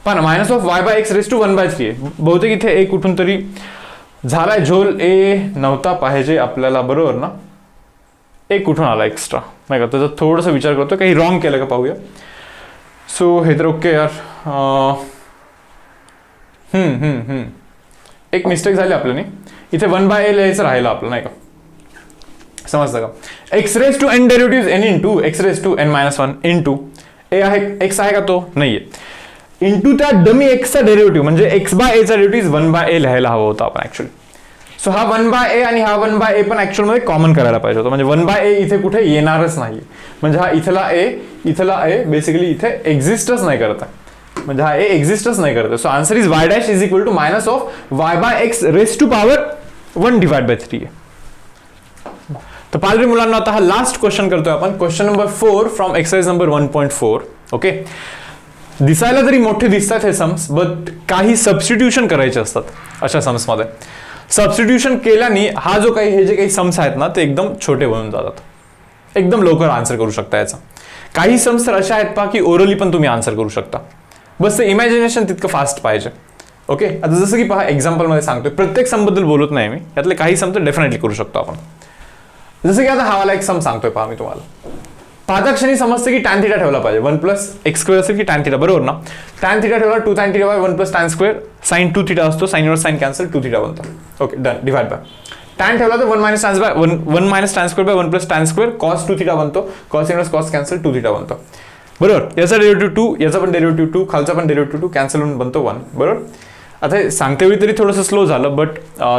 पहा ना, minus of y by x raise to 1/3 आहे. बहुतेक इथे ए कुठून तरी झालाय झोल, ए नव्हता पाहिजे आपल्याला, बरोबर ना? ए कुठून आला एक्स्ट्रा नाही का? त्याचा थोडंसं विचार करतो, काही रॉंग केलं का पाहूया. सो हे तर ओके यार, एक मिस्टेक झाली आपल्याने, इथे 1/a लिहायचं राहिलं आपलं नाही का? समजतं का? X raise to n derivative n into x raise to n-1 into a आहे, एक्स आहे का? तो नाहीये. इंटू त्या डमी एक्सचा डेरिव्हेटिव्ह म्हणजे एक्स बाय एचा डेरिव्हेटिव्ह 1/a लिहायला हवं होतं आपण ऍक्च्युअली. सो हा 1/a आणि हा 1/a पण ऍक्च्युअल मध्ये कॉमन करायला पाहिजे होतं, म्हणजे 1/a इथे कुठे येणारच नाही, म्हणजे हा इथला ए बेसिकली इथे एक्झिस्टच नाही करत आहे, म्हणजे हा ए एक्झिस्टच नाही करत. So answer is y dash is equal to minus of y by x raise to power 1/3. तर पालवी मुलांना आता हा लास्ट क्वेश्चन करतोय आपण, question number 4 from exercise number 1.4. Okay, दिसायला तरी मोठे दिसतात हे सम्स, बट काही सबस्टिट्यूशन करायचे असतात अशा सम्समध्ये. सबस्टिट्यूशन केल्याने हा जो काही हे जे काही सम्स आहेत ना ते एकदम छोटे बनून जातात, एकदम लवकर आन्सर करू शकता याचा. काही सम्स तर अशा आहेत पहा की ओरली पण तुम्ही आन्सर करू शकता, बस ते इमॅजिनेशन तितकं फास्ट पाहिजे. ओके, आता जसं की पहा एक्झाम्पलमध्ये सांगतोय, प्रत्येक समबद्दल बोलत नाही मी, यातले काही सम तर डेफिनेटली करू शकतो आपण. जसं की आता हा वाला एक सम सांगतोय पहा मी तुम्हाला, पाहता क्षणी समजतं की टॅन थिटा ठेवला पाहिजे, 1+x² असेल की टॅन थिटा, बरोबर ना? टॅन थिटा ठेवला 2 tan θ 1+tan², साइन 2 θ असतो, साइन वर साइन कॅन्सल 2 θ बनतो. Okay done, divide by tan ठेवला तर 1 tan² बाय 1+tan², cos 2 θ बनतो, cos इनवर्स cos कॅन्सल 2 θ बनतो, बरोबर? याचा डेरिव्हेटिव्ह 2, याचा पण डेरिव्हेटिव्ह 2, खालचा पण डेरिव्हेटिव्ह 2, कॅन्सल होऊन बनतो 1, बरोबर? आता हे सांगते वेळी तरी थोडंसं स्लो झालं, बट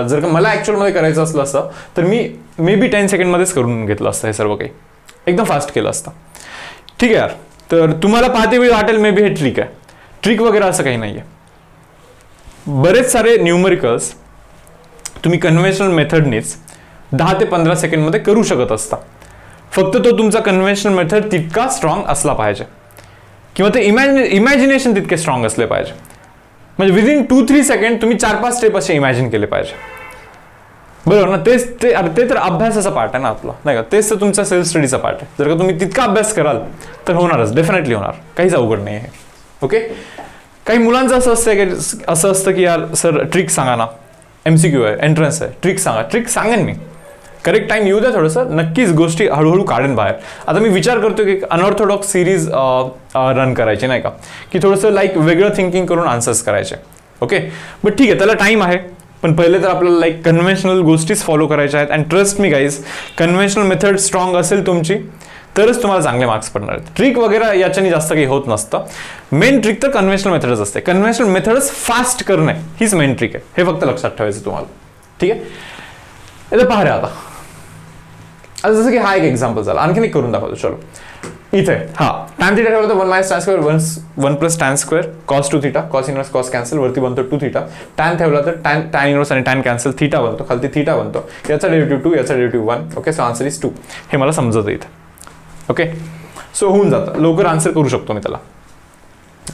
जर का मला ॲक्च्युअलमध्ये करायचं असलं असतं तर मी मे बी 10 सेकंडमध्येच करून घेतलं असतं हे सर्व काही, एकदम फास्ट केलं असतं. ठीक आहे यार, तर तुम्हाला पाहते वेळी वाटेल मे बी हे ट्रिक आहे, ट्रिक वगैरे असं काही नाही आहे. बरेच सारे न्यूमरिकल्स तुम्ही कन्व्हेन्शनल मेथडनीच 10 ते 15 सेकंडमध्ये करू शकत असता, फक्त तो तुमचा कन्व्हेन्शनल मेथड तितका स्ट्रॉंग असला पाहिजे, किंवा ते इमॅजिनेशन तितके स्ट्रॉंग असले पाहिजे, म्हणजे विदिन 2-3 सेकंड तुम्ही 4-5 स्टेप असे इमॅजिन केले पाहिजे, बरोबर ना? ते तर अभ्यासाचा पार्ट आहे ना आपला, नाही का? तेच तर तुमचा सेल्फ स्टडीचा पार्ट आहे. जर का तुम्ही तितका अभ्यास कराल तर होणारच, डेफिनेटली होणार, काहीच अवघड नाही आहे. ओके, काही मुलांचं असं असतं की यार सर ट्रिक सांगा ना, MCQ आहे, एंट्रन्स आहे, ट्रिक सांगा. ट्रिक सांगेन मी, करेक्ट टाइम येऊ द्या थोडंसं, नक्कीच गोष्टी हळूहळू काढेन बाहेर. आता मी विचार करतो की अनऑर्थोडॉक्स सिरीज रन करायची, नाही का? की थोडंसं लाईक वेगळं थिंकिंग करून आन्सर्स करायचे. ओके, बट ठीक आहे, त्याला टाइम आहे, पण पहिले तर आपल्याला लाईक कन्व्हेन्शनल गोष्टीच फॉलो करायच्या आहेत. And trust me guys, conventional method strong असेल तुमची तरच तुम्हाला चांगले मार्क्स पडणार आहेत. ट्रिक वगैरे याच्याने जास्त काही होत नसतं. मेन ट्रिक तर कन्व्हेन्शनल मेथडच असते. कन्व्हेन्शनल मेथडच फास्ट करणे हीच मेन ट्रिक आहे, हे फक्त लक्षात ठेवायचं तुम्हाला. ठीक आहे, आता पहा रे, आता जसं की हा एक एक्झाम्पल झाला, आणखीन एक करून दाखवतो. चलो, इथे हा tan θ ठेवला तर 1 - tan², 1+tan², cos 2 θ, cos inverse cos cancel, वरती बनतो 2 θ. tan ठेवला तर tan इनवर्स आणि tan कॅन्सल, θ बनतो, खालती θ बनतो, याचा डेरिव्हेटिव्ह 2, याचा derivative 1. Okay, so answer is 2. हे मला समजतं इथे. ओके, सो होऊन जातं, लवकर आन्सर करू शकतो मी त्याला.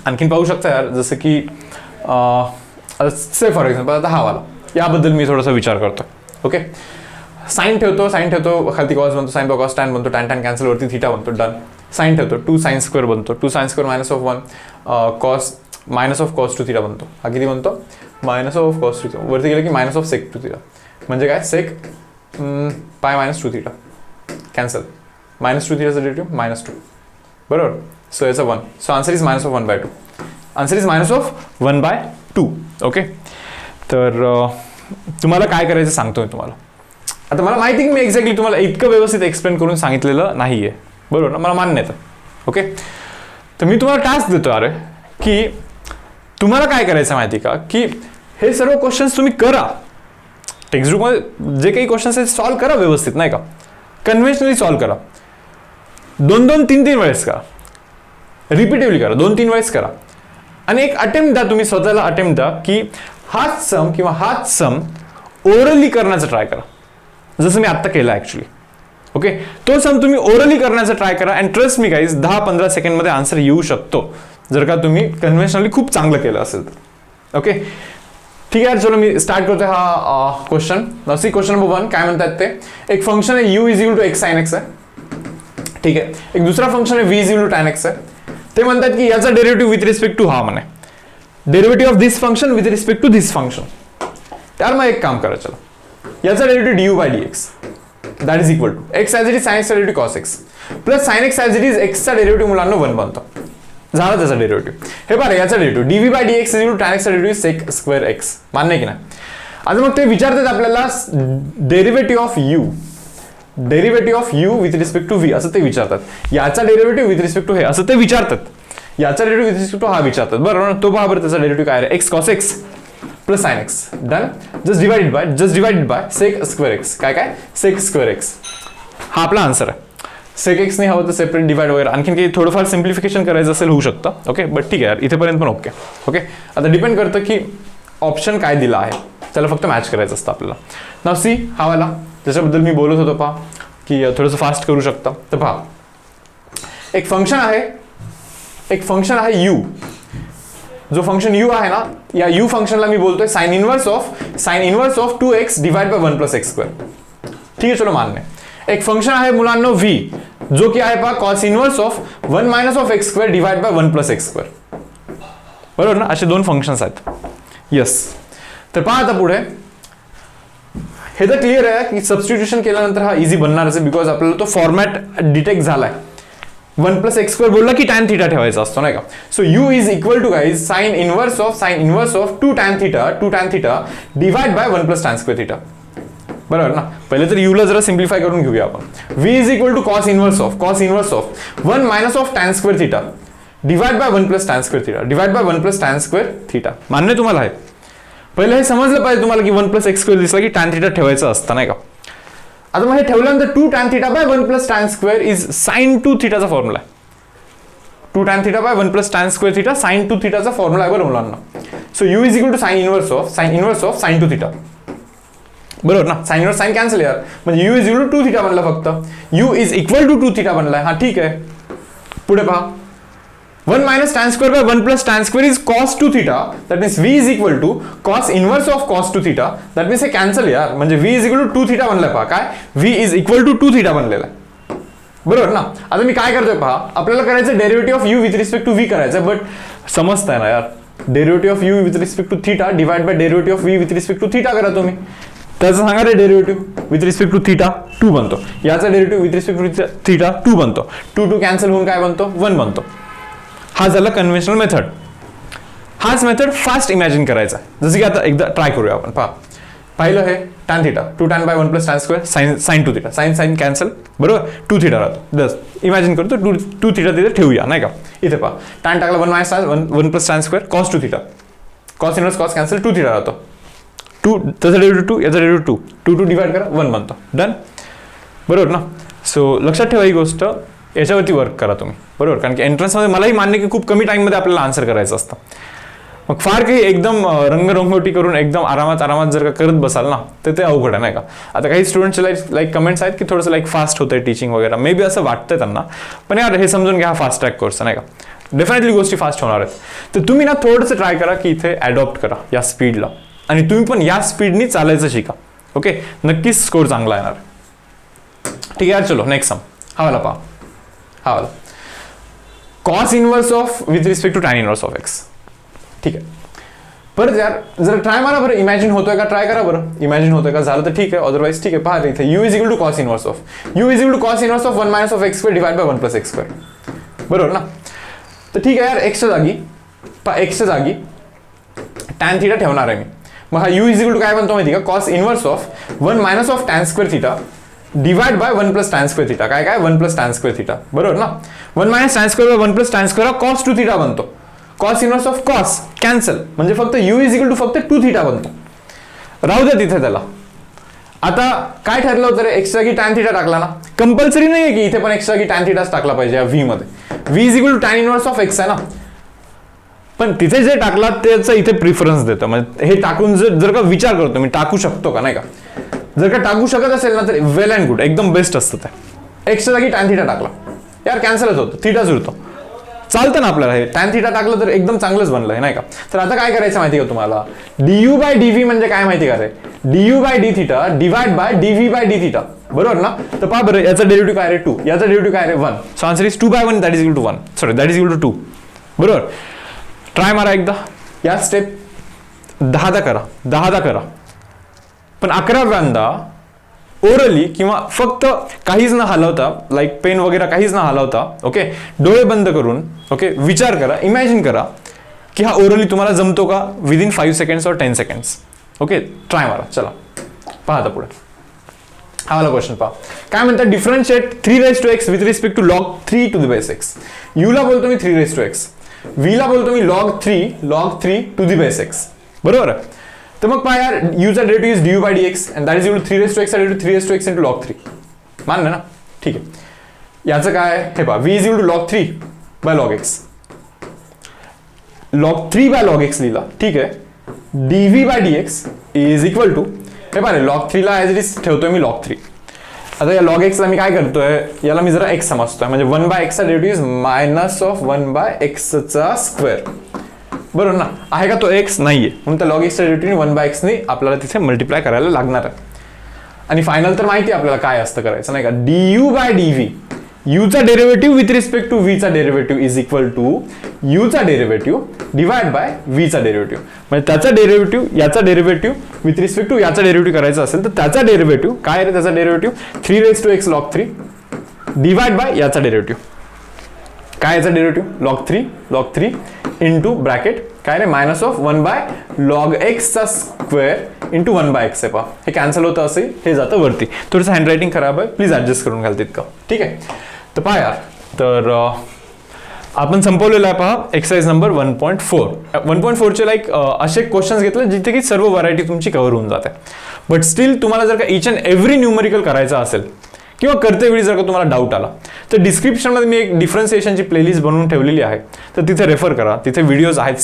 आणखीन पाहू शकता यार, जसं की से फॉर एक्झाम्पल आता हा वाला, याबद्दल मी थोडासा विचार करतो. ओके, साइन ठेवतो, खालती कॉस बनतो, साइन बाय कॉस टॅन बनतो, टॅन कॅन्सल, वरती θ बनतो, डन. साइन ठेवतो, 2 sin² बनतो, 2 sin² -1 cos -cos 2 θ बनतो. हा किती बनतो? -cos 2 θ. वरती गेलं की -sec 2 θ, म्हणजे काय? sec pi -2 θ कॅन्सल, -2 θ चा डेरिव्हेटिव्ह -2, बरोबर? सो याचा 1. So answer is -1/2. Answer is -1/2. Okay, तर तुम्हाला काय करायचं सांगतो मी तुम्हाला. आता मला माहिती की मी एक्झॅक्टली तुम्हाला इतकं व्यवस्थित एक्सप्लेन करून सांगितलेलं नाहीये, बरोबर ना? मला मान्य आहे. ओके, तर मी तुम्हाला टास्क देतो अरे, की तुम्हाला काय करायचं माहिती का, की हे सर्व क्वेश्चन्स तुम्ही करा, टेक्स्टबुकमध्ये जे काही क्वेश्चन्स आहेत सॉल्व्ह करा व्यवस्थित, नाही का? कन्व्हेन्शनली सॉल्व्ह करा, 2-2, 3-3 वेळेस करा. रिपीटेवली करा, 2-3 वेळेस करा आणि एक अटेम्प्ट द्या, तुम्ही स्वतःला अटेम्प्ट द्या की हाच सम किंवा हाच सम ओरली करण्याचा ट्राय करा, जसं मी आत्ता केलं ॲक्च्युली. ओके, तो सम तुम्ही ओरली करण्याचा ट्राय करा अँड ट्रस्ट मी गाईज 10-15 सेकंडमध्ये आन्सर येऊ शकतो जर का तुम्ही कन्व्हेन्शनली खूप चांगलं केलं असेल तर. ओके, ठीक आहे, चलो मी स्टार्ट करतोय हा क्वेश्चन. सी क्वेश्चन नंबर 1 काय म्हणतात ते, एक फंक्शन आहे u is equal to x sine x आहे. ठीक आहे, एक दुसरा फंक्शन आहे v is equal to tan x आहे. ते म्हणतात की याचा डेरिव्हेटिव्ह विथ रिस्पेक्ट टू हा म्हणे, derivative of this function with respect to this function. त्यावर मग एक काम करा, चलो याचा derivative du by dx that is equal to x as it is sine एक्सचा derivative cos x plus sine x as it is एक्सचा डेरिव्हेटिव्ह मुलांना 1 बनतो. झाला त्याचा डेरिव्हेटिव्ह. हे पहा याचा derivative dv by dx is equal to tan एक्सचा डेरिव्हेटिव्ह सेक स्क्वेअर एक्स, मान्य आहे की नाही. आता मग ते विचारतात आपल्याला derivative of u with respect to v असं ते विचारतात. याचा डेरिव्हेटिव्ह विथ रिस्पेक्ट टू हे असं ते विचारतात. याचा डेरिव्हेटिव्ह विथ रिस्पेक्ट टू हा विचारतात, बरोबर. तो पहा बरं त्याचा डेरिव्हेटिव्ह काय आहे, x cos x plus sine x, done. Just divided by sec square x, काय सेक स्क्वेअर एक्स. हा आपला आन्सर आहे. सेक एक्स नाही हवं तर सेपरेट डिवाइड वगैरे आणखीन काही थोडंफार सिम्प्लिफिकेशन करायचं असेल होऊ शकतं. ओके, बट ठीक आहे यार, इथेपर्यंत पण ओके. ओके, आता डिपेंड करतं की ऑप्शन काय दिला आहे, त्याला फक्त मॅच करायचं असतं आपल्याला. नाव सी हा वाला त्याच्याबद्दल मी बोलत होतो, पहा की थोडंसं फास्ट करू शकता. तर पहा एक फंक्शन आहे u, जो फंक्शन u आहे ना, या u फंक्शनला मी बोलतोय sign inverse of 2x divide by 1 plus x square. ठीक आहे, चलो मान्य. एक फंक्शन आहे मुलांना v, जो की आहे पहा cos inverse of 1 minus of x square divide by 1 plus x square, बरोबर ना. असे 2 फंक्शन्स आहेत. येस, तर पहा आता पुढे हे तर क्लिअर आहे की सबस्टिट्यूशन केल्यानंतर हा इझी बनणारच आहे, बिकॉज आपल्याला तो फॉर्मॅट डिटेक्ट झालाय. 1 प्लस एक्स स्क्वेअर बोलला की टॅन थिटा ठेवायचा असतो नाही का. So u is equal to guys sine inverse of 2 tan theta divide by 1 plus tan square theta, बरोबर ना. पहिले तर u ला जरा सिम्प्लिफाय करून घेऊया आपण. v is equal to cos inverse of 1 minus of tan square theta divide by 1 plus tan square theta divide by 1 plus tan square theta. मान्य तुम्हाला आहे. पहिले हे समजलं पाहिजे तुम्हाला की 1 प्लस एक्स स्क्वेअर दिसला की टॅन थिटा ठेवायचं असतं नाही का. आता मग हे ठेवल्यानंतर 2 tan theta by 1 plus tan square is sine 2 थिटाचा फॉर्म्युला आहे. 2 tan theta by 1 plus tan square theta sine 2 थिटाचा फॉर्म्युला आहे, बरोबर मुलांना. So u is equal to sine inverse of sine 2 theta, बरोबर ना. साइन इनवर्स साइन कॅन्सल यार, म्हणजे u is equal to 2 theta बनला फक्त. u is equal to 2 theta बनलाय. हा ठीक आहे, पुढे पहा 1 minus tan square by 1 plus tan square is cos 2 theta. That means v is equal to cos inverse of cos 2 theta. That means हे कॅन्सल यार, म्हणजे v is equal to 2 theta बनलाय. पहा काय, v is equal to 2 theta बनलेला आहे, बरोबर ना. आता मी काय करतोय पहा, आपल्याला करायचं derivative of u with respect to v करायचं, बट समजताय ना यार. Derivative of u with respect to theta divide by derivative of v with respect to theta करा तुम्ही. त्याचं सांगा रे, derivative with respect to theta 2 बनतो, याचा derivative with respect to theta 2 बनतो. 2 कॅन्सल होऊन काय बनतो, 1 बनतो. हा झाला कन्व्हेन्शनल मेथड. हाच मेथड फास्ट इमॅजिन करायचा, जसं की आता एकदा ट्राय करूया आपण. पहा पाहिलं हे tan theta 2 tan by 1 plus tan square sine 2 theta, sine cancel, बरोबर. 2 थिटा राहतो. जस्ट इमॅजिन करतो 2 थिटा तिथे ठेवूया नाही का. इथे पहा टॅन टाकला 1 minus 1 plus tan square cos 2 theta, cos inverse cos cancel 2 theta राहतो. 2 त्याचा डेरिव्हेटिव्ह 2, याचा डेरिव्हेटिव्ह 2 डिवाइड करा 1 बनतो, डन, बरोबर ना. सो लक्षात ठेवा ही गोष्ट, याच्यावरती वर्क करा तुम्ही, बरोबर. कारण की एंट्रन्समध्ये मलाही मान्य की खूप कमी टाईममध्ये आपल्याला आन्सर करायचं असतं. मग फार काही एकदम रंगरंगोटी करून एकदम आरामात जर का करत बसाल ना, तर ते अवघड आहे नाही का. आता काही स्टुडंटचे लाईक कमेंट्स आहेत की थोडंसं फास्ट होतंय टीचिंग वगैरे, मे बी असं वाटतंय त्यांना, पण यार हे समजून घ्या, हा फास्ट ट्रॅक कोर्स नाही का. डेफिनेटली गोष्टी फास्ट होणार आहेत. तर तुम्ही ना थोडंसं ट्राय करा की इथे ॲडॉप्ट करा या स्पीडला, आणि तुम्ही पण या स्पीडनी चालायचं शिका. ओके, नक्कीच स्कोर चांगला येणार. ठीक आहे यार, चलो नेक्स्ट सम हा वाला पहा. हा वाला cos inverse of with respect to tan inverse of x. ठीक आहे, परत यार जरा ट्राय मारा बरं, इमॅजिन होतोय का, ट्राय करा बरं, इमॅजिन होतोय का, झालं तर ठीक आहे, अदरवाइज ठीक आहे. पहा इथे u is equal to cos inverse of 1 minus of x square divide by 1 plus x square, बरोबर ना. तर ठीक आहे यार, एक्सच्या जागी टॅन थिटा ठेवणार आहे मी. मग हा u इज इक्वल टू काय बनतो माहिती का, cos inverse of 1 minus of tan square theta divide by 1 plus tan square theta, काय 1 प्लस टॅन स्क्वेअर थिटा, बरोबर ना. 1 minus tan square by 1 plus tan square हा कॉस 2 थिटा बनतो. Cos inverse of cos cancel, म्हणजे फक्त u इज इक्वल टू फक्त 2 थिटा बनतो. राहू द्या तिथे त्याला. आता काय ठरलं होतं रे, एक्स जागी टॅन थिटा टाकला ना, कंपल्सरी नाही आहे की इथे पण एक्स जागी टॅन थिटाच टाकला पाहिजे या v मध्ये. v is equal to tan inverse of x आहे ना, पण तिथे जे टाकला त्याचा इथे प्रिफरन्स देतो. म्हणजे हे टाकून जर का विचार करतो मी टाकू शकतो का नाही का, जर का टाकू शकत असेल ना तर वेल अँड गुड, एकदम बेस्ट असतं ते. एक्सच्या जागी टॅन थिटा टाकला यार कॅन्सलच होतं, थिटाच उरतो, चालतं ना आपल्याला. हे टॅन थिटा टाकलं तर एकदम चांगलंच बनलं आहे नाही का. तर आता काय करायचं माहिती का तुम्हाला, du बाय dv म्हणजे काय माहिती का रे, du by d theta divide by dv by d theta, बरोबर ना. तर पहा बरं याचा डेरिव्हेटिव्ह काय रे 2, याचा डेरिव्हेटिव्ह काय रे 1. So answer is 2 by 1 that is equal to 1, sorry that is equal to 2. बरोबर, ट्राय मारा एकदा या स्टेप 10दा करा, 10दा करा, पण 11व्यांदा ओरली किंवा फक्त काहीच न हलवता, लाईक पेन वगैरे काहीच न हलवता, ओके, डोळे बंद करून, ओके, विचार करा, इमॅजिन करा की हा ओरली तुम्हाला जमतो का विदिन 5 सेकंड्स और 10 सेकंड्स. ओके, ट्राय मारा. चला पहा आता पुढे हा वाला क्वेश्चन पहा. काय म्हणतात, differentiate 3 raised to x with respect to log 3 to the base x. u ला बोलतो मी 3 raised to x, v ला बोलतो मी log 3 to the base x, बरोबर आहे. तर मग पहा यार u चा derivative is du by dx and that is equal to 3 raised to x चा derivative 3 raised to x into log 3. मानलं ना, ठीक आहे. याचं काय हे पहा, v is equal to log 3 by log x, log 3 by log x लिहिला, ठीक आहे. dv by dx is equal to हे पहा log 3 ला ऍज इट इज ठेवतोय मी log 3. आता या log x ला मी काय करतोय, याला मी जरा x समजतोय, म्हणजे 1 बाय x चा derivative is minus of 1 by x चा स्क्वेअर, बरोबर ना. आहे का तो x नाहीये, म्हणून त्या log x च्या डेरिव्हेटिव्ह 1 बाय x ने आपल्याला तिथे मल्टिप्लाय करायला लागणार आहे. आणि फायनल तर माहिती आपल्याला काय असतं करायचं नाही का, du बाय dv, u चा derivative with respect to v चा derivative is equal to u चा डेरिव्हेटिव्ह डिवाइड बाय v चा डेरिव्हेटिव्ह. म्हणजे त्याचा डेरिव्हेटिव्ह याचा डेरिव्हेटिव्ह विथ रिस्पेक्ट टू याचा डेरिव्हेटिव्ह करायचा असेल तर त्याचा डेरिव्हेटिव्ह काय रे, त्याचा derivative 3 raised to x log 3 divide by याचा डेरिव्हेटिव्ह, काय याचा डेरिव्हेटिव्ह log 3 इंटू ब्रॅकेट काय रे minus of 1 by log x चा स्क्वेअर इंटू 1 बाय x आहे. पहा हे कॅन्सल होतं, असे हे जातं वरती. थोडंसं हँडरायटिंग खराब आहे, प्लीज ऍडजस्ट करून घाल तितकं, ठीक आहे. तर पहा यार, तर आपण संपवलेलं आहे पहा एक्सरसाइज नंबर 1.4. 1.4 चे लाईक असे क्वेश्चन्स घेतले जिथे की सर्व व्हरायटी तुमची कव्हर होऊन जाते. बट स्टील तुम्हाला जर का इच अँड एव्हरी न्यूमेरिकल करायचं असेल किंवा करते वेळी जर का तुम्हाला डाऊट आला तर डिस्क्रिप्शनमध्ये मी एक डिफरन्सिएशनची प्लेलिस्ट बनवून ठेवलेली आहे, तर तिथे रेफर करा. तिथे व्हिडिओज आहेत,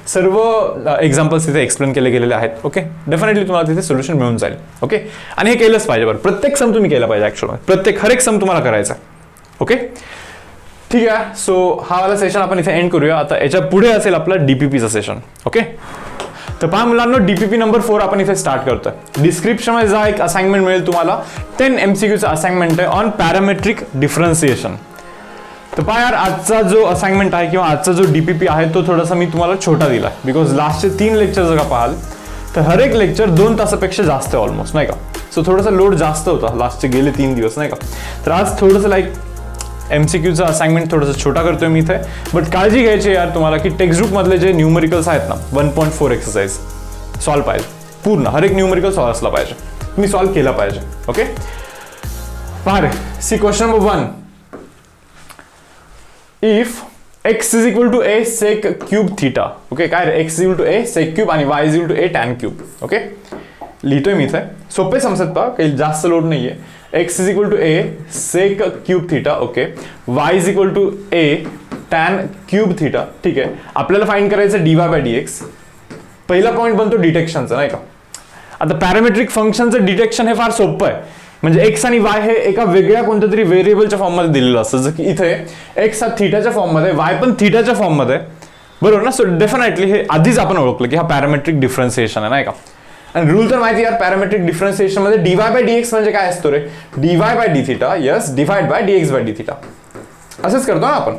सर्व एक्झाम्पल्स तिथे एक्सप्लेन केले गेलेले आहेत. ओके, डेफिनेटली तुम्हाला तिथे सोल्युशन मिळून जाईल. ओके, आणि हे केलंच पाहिजे बरं, प्रत्येक सम तुम्ही केला पाहिजे ऍक्च्युअली, हर एक सम तुम्हाला करायचा. ओके, ठीक आहे. सो हा वाला सेशन आपण इथे एंड करूया. आता याच्या पुढे असेल आपला डीपीपीचं सेशन. ओके, तर पहा मुलांना डीपीपी नंबर 4 आपण इथे स्टार्ट करतोय. डिस्क्रिप्शनमध्ये जा एक असाइनमेंट मिळेल तुम्हाला, 10 MCQचं असाइनमेंट आहे ऑन पॅरामेट्रिक डिफरन्सिएशन. तर पहा यार आजचा जो असाइनमेंट आहे किंवा आजचा जो डीपीपी आहे तो थोडासा मी तुम्हाला छोटा दिला, बिकॉज लास्टचे 3 लेक्चर जर का पाहाल तर हर एक लेक्चर 2 तासापेक्षा जास्त आहे ऑलमोस्ट, नाही का. सो थोडासा लोड जास्त होता लास्टचे गेले 3 दिवस, नाही का. तर आज थोडंसं लाईक MCQचं असाइनमेंट थोडंसं छोटा करतोय मी इथे. बट काळजी घ्यायची यार तुम्हाला की टेक्स्टबुक मधले जे न्यूमेरिकल्स आहेत ना 1.4 एक्सरसाइज सॉल्व पाहिजे पूर्ण, हर एक न्यूमेरिकल सॉल्व असला पाहिजे, तुम्ही सॉल्व केला पाहिजे. ओके, पहा रे, see question number 1. If x is equal to a sec cube theta. Okay, काय रे, x is equal to a sec cube आणि y is equal to a tan cube. Okay, लिहितोय मी इथे, सोपे समजत पहा, काही जास्त लोड नाहीये. x is equal to a sec cube theta. Okay, y is equal to a tan cube theta. ठीक आहे, आपल्याला फाइंड करायचं dy बाय dx. पहिला पॉईंट बनतो डिटेक्शनचा, नाही का. आता पॅरामेट्रिक फंक्शनचं डिटेक्शन हे फार सोपं आहे, म्हणजे x आणि y हे एका वेगळ्या कोणत्या तरी व्हेरिएबलच्या फॉर्ममध्ये दिलेलं असतं. जसं की इथे x हा थीटाच्या फॉर्ममध्ये, y पण थीटाच्या फॉर्ममध्ये, बरोबर ना. सो डेफिनेटली हे आधीच आपण ओळखलं की हा पॅरामेट्रिक डिफरन्सिएशन आहे, नाही का. आणि रूल तर माहिती यार, पॅरामेट्रिक डिफरन्सिएशन मध्ये dy बाय dx म्हणजे काय असतो रे, dy by d theta yes divide by dx by d theta. असंच करतो ना आपण,